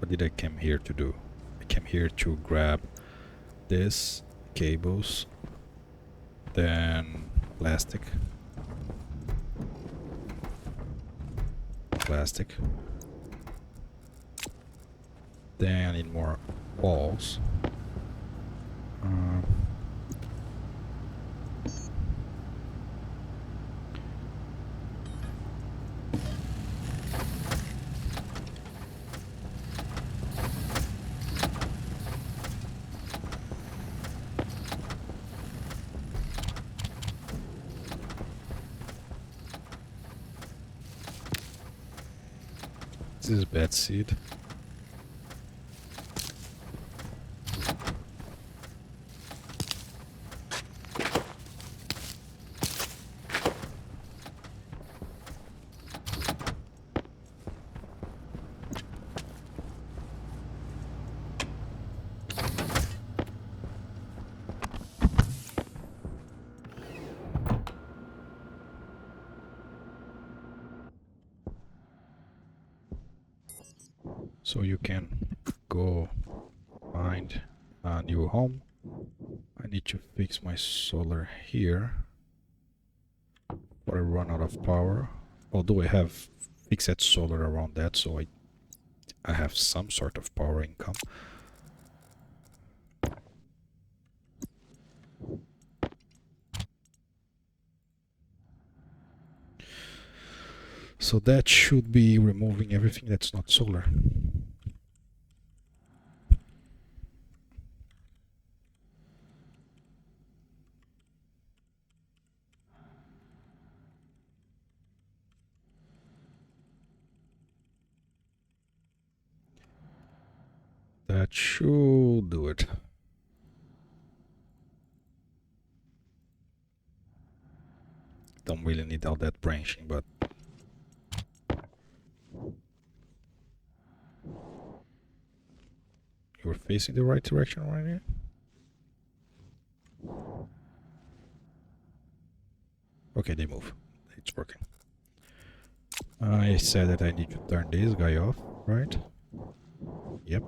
did I come here to do? I came here to grab this, cables, then plastic, then I need more walls. This is bad seed. So you can go find a new home. I need to fix my solar here, or I run out of power. Although I have fixed solar around that, so I have some sort of power income. So that should be removing everything that's not solar. That should do it. Don't really need all that branching, but You're facing the right direction right here? Okay, they move. It's working. I said that I need to turn this guy off, right? Yep.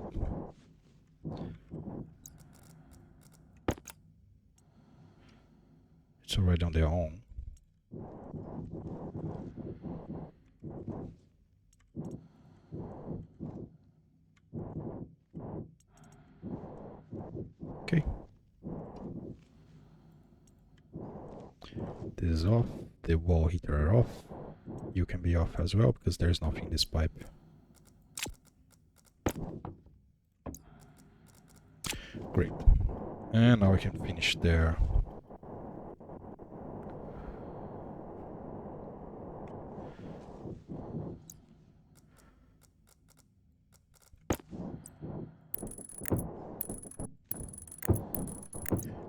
It's already on their own. Okay. This is off. The wall heater are off. You can be off as well because there's nothing in this pipe. Great. And now we can finish there.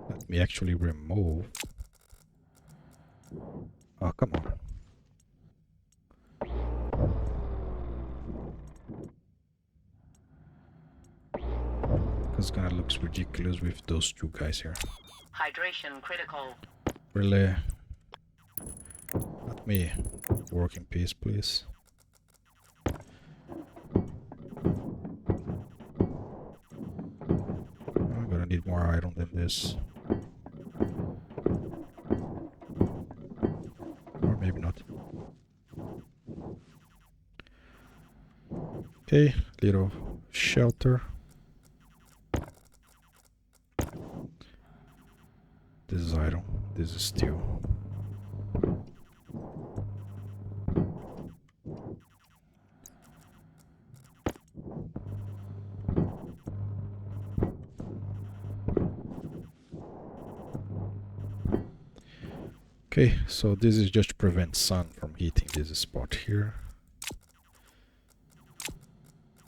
Let me actually remove. Oh, come on. Because it kind of looks ridiculous with those two guys here. Hydration critical. Really? Let me work in peace, please. I'm gonna need more iron than this. Or maybe not. Okay, little shelter. This is iron. This is steel. Okay, so this is just to prevent sun from hitting this spot here.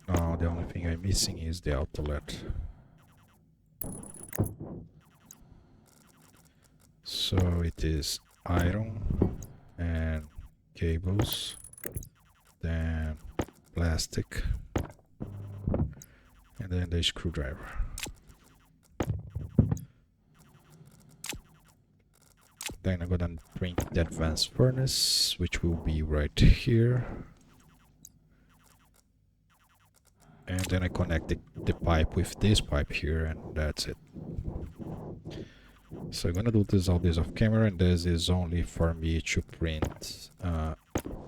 Now the only thing I'm missing is the outlet. So it is iron and cables, then plastic, and then the screwdriver. Then I'm gonna bring the advanced furnace, which will be right here. And then I connect the pipe with this pipe here, and that's it. So I'm gonna do all this off camera, and this is only for me to print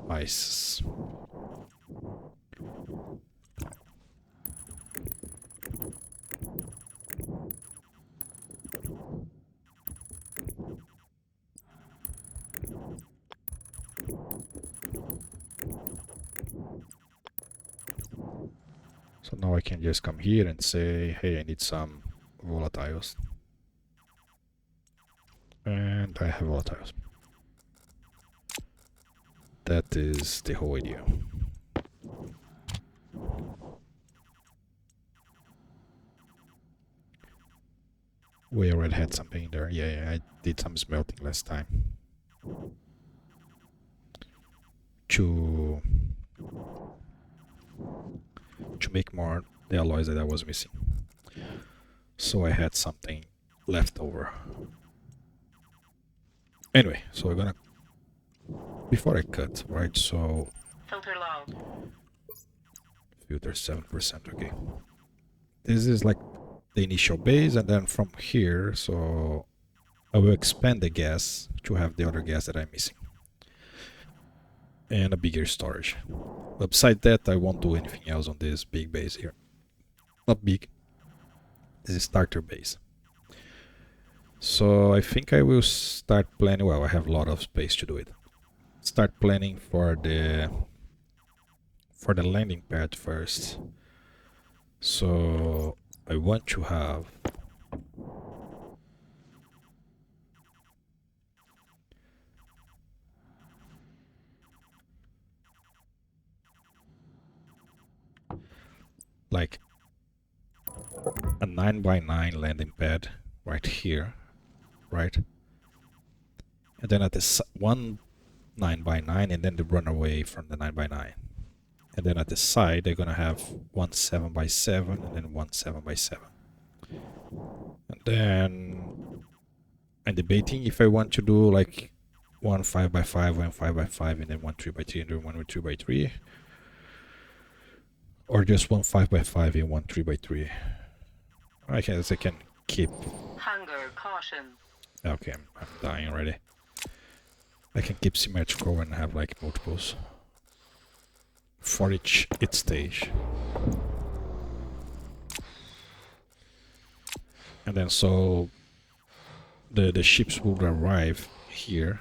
ice. So now I can just come here and say, hey, I need some volatiles. And I have volatiles. That is the whole idea. We already had something in there. Yeah, I did some smelting last time. To make more the alloys that I was missing. So I had something left over. Anyway, so we're gonna, before I cut, right, so Filter low. filter 7%, okay. This is like the initial base, and then from here, so I will expand the gas to have the other gas that I'm missing. And a bigger storage. But besides that, I won't do anything else on this big base here. Not big. This is starter base. So I think I will start planning. Well, I have a lot of space to do it. Start planning for the landing pad first. So I want to have like a 9x9 landing pad right here, right? And then at this one 9x9, and then the runaway from the 9x9. And And then at the side, they're gonna have one 7x7 and then one 7x7. And then I'm debating if I want to do like one 5x5, one 5x5, and then one 3x3, and then one 3x3, or just one 5x5 and one 3x3. I guess I can keep. Hunger caution. Okay, I'm dying already. I can keep symmetrical and have like multiples for each stage. And then so the ships will arrive here,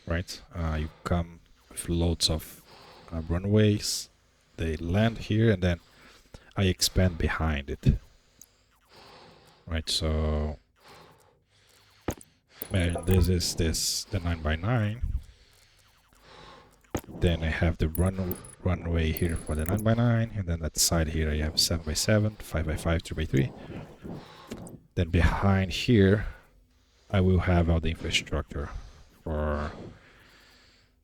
right? You come with loads of runways, they land here, and then I expand behind it. Right, so and this is the 9x9. Then I have the runway here for the 9x9, and then that side here I have 7x7, 5x5, 3x3. Then behind here I will have all the infrastructure for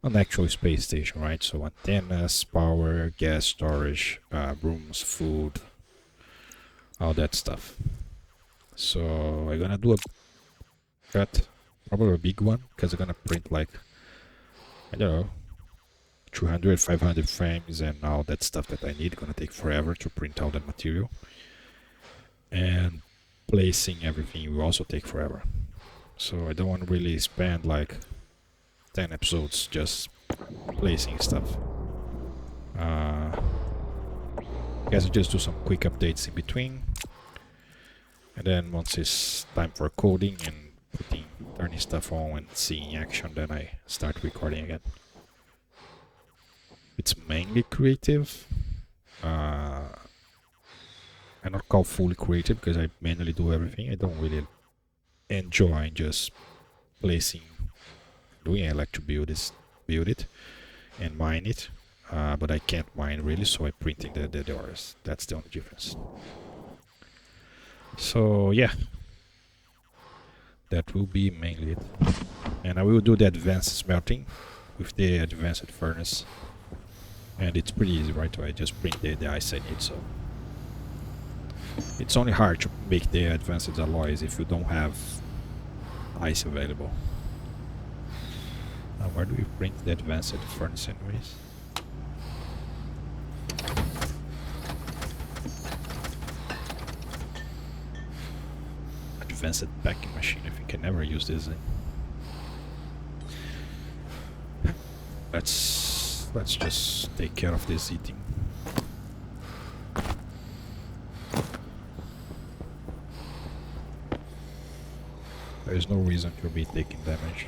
an actual space station, right? So antennas, power, gas storage, rooms, food, all that stuff. So I'm gonna do a cut, probably a big one, because I'm gonna print like, I don't know, 200, 500 frames and all that stuff that I need. Gonna take forever to print all that material. And placing everything will also take forever. So I don't want to really spend like 10 episodes just placing stuff. I guess I'll just do some quick updates in between. And then once it's time for coding and turning stuff on and seeing action, then I start recording again. It's mainly creative. I not call fully creative because I manually do everything. I don't really enjoy just placing, doing. I like to build it and mine it, but I can't mine really, so I'm printing the doors. That's the only difference. So yeah, that will be mainly it. And I will do the advanced smelting with the advanced furnace, and it's pretty easy, right? I just print the ice I need. So it's only hard to make the advanced alloys if you don't have ice available. Where do we print the advanced furnace anyways? Advanced packing machine. I think I never used this thing. Let's just take care of this eating. There's no reason to be taking damage.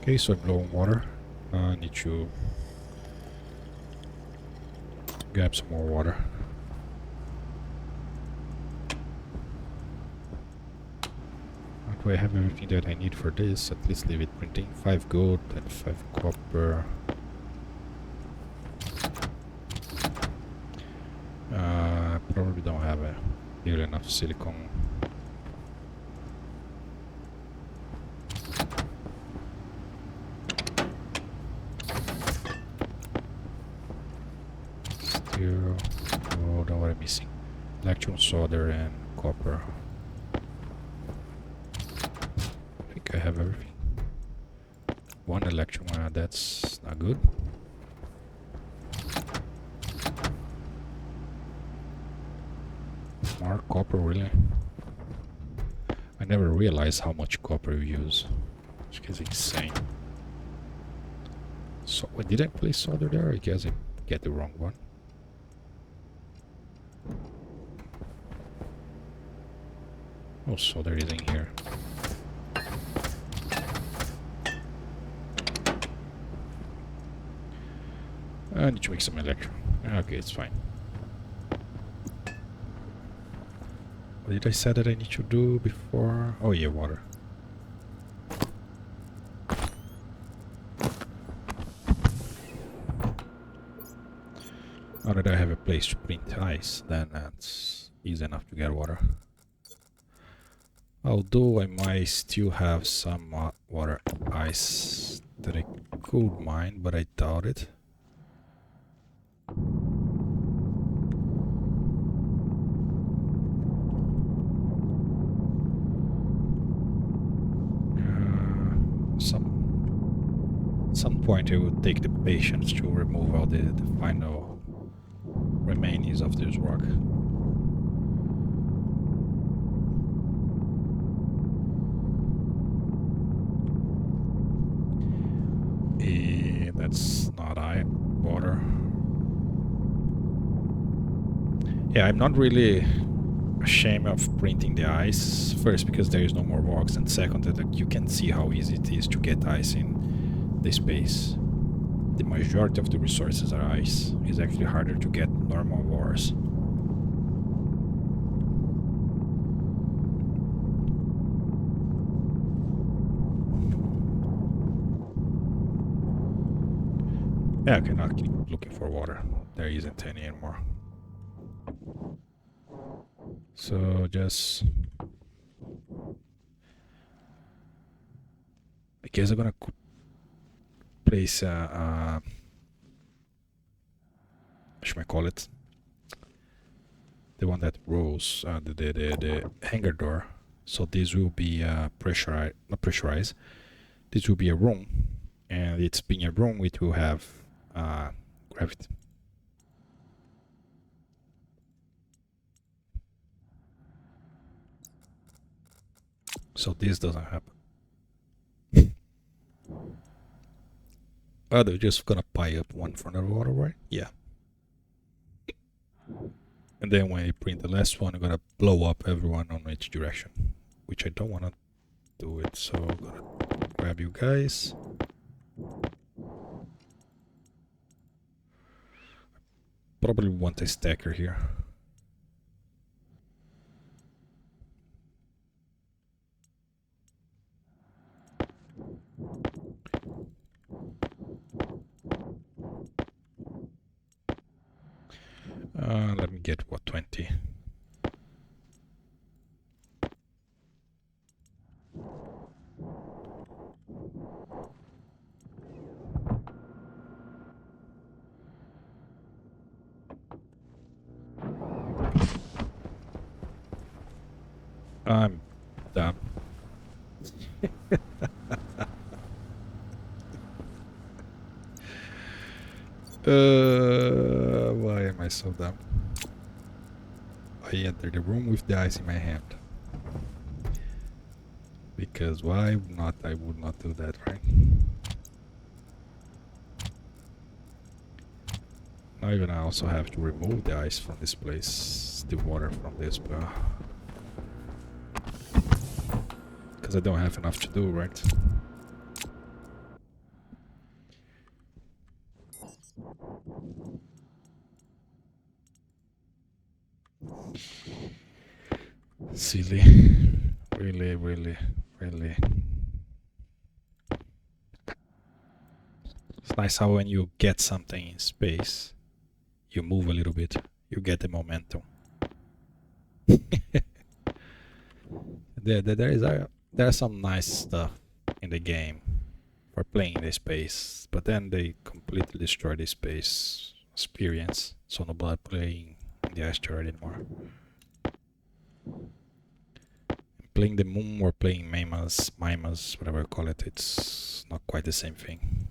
Okay, so I'm low on water. I need to grab some more water. Do I have everything that I need for this? At least leave it printing. 5 gold and 5 copper. Probably don't have nearly enough silicon. Steel. Oh, no, what I'm missing? Electron solder and copper. I think I have everything. One electron, that's not good. More copper, really? I never realized how much copper you use. It's insane. So, did I place solder there? I guess I get the wrong one. Oh, solder is in here. I need to make some electron. Okay, it's fine. did I say that I need to do before? Oh yeah, water. Now that I have a place to print ice, then that's easy enough to get water. Although I might still have some water ice that I could mine, but I doubt it. Some point it would take the patience to remove all the final remainings of this rock. That's not water. Yeah, I'm not really ashamed of printing the ice. First, because there is no more rocks, and second, that you can see how easy it is to get ice in this space. The majority of the resources are ice. It's actually harder to get normal ores. Yeah, I cannot keep looking for water. There isn't any anymore. So just... I guess I'm gonna place what should I call it? The one that rolls, the hangar door. So this will be pressurized, not pressurized. This will be a room, and it's being a room, it will have gravity. So this doesn't happen. Oh, they're just gonna pile up one front of the water, right? Yeah. And then when you print the last one, you're gonna blow up everyone on each direction, which I don't wanna do it. So I'm gonna grab you guys. Probably want a stacker here. Let me get what, 20. I'm dumb. Why am I so dumb? I entered the room with the ice in my hand. Because why not? I would not do that, right? Now you're gonna also have to remove the ice from this place, the water from this, because I don't have enough to do, right? Silly. Really, really, really. It's nice how when you get something in space, you move a little bit, you get the momentum. There's some nice stuff in the game for playing in the space, but then they completely destroy the space experience, so nobody playing in the asteroid anymore. Playing the moon or playing Mimas, whatever you call it, it's not quite the same thing.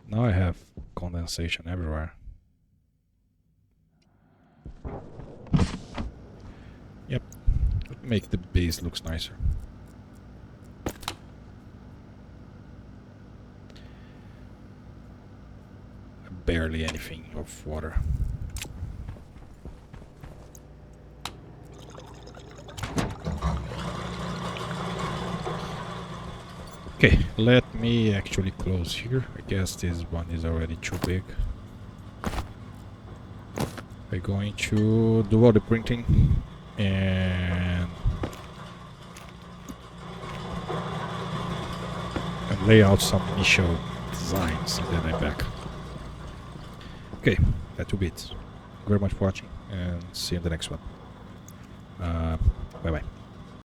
Now I have condensation everywhere. Yep, make the base looks nicer. Barely anything of water. Okay, let me actually close here. I guess this one is already too big. We're going to do all the printing and lay out some initial designs, and then I'm back. Okay, that will be it. Thank you very much for watching, and see you in the next one. Bye bye.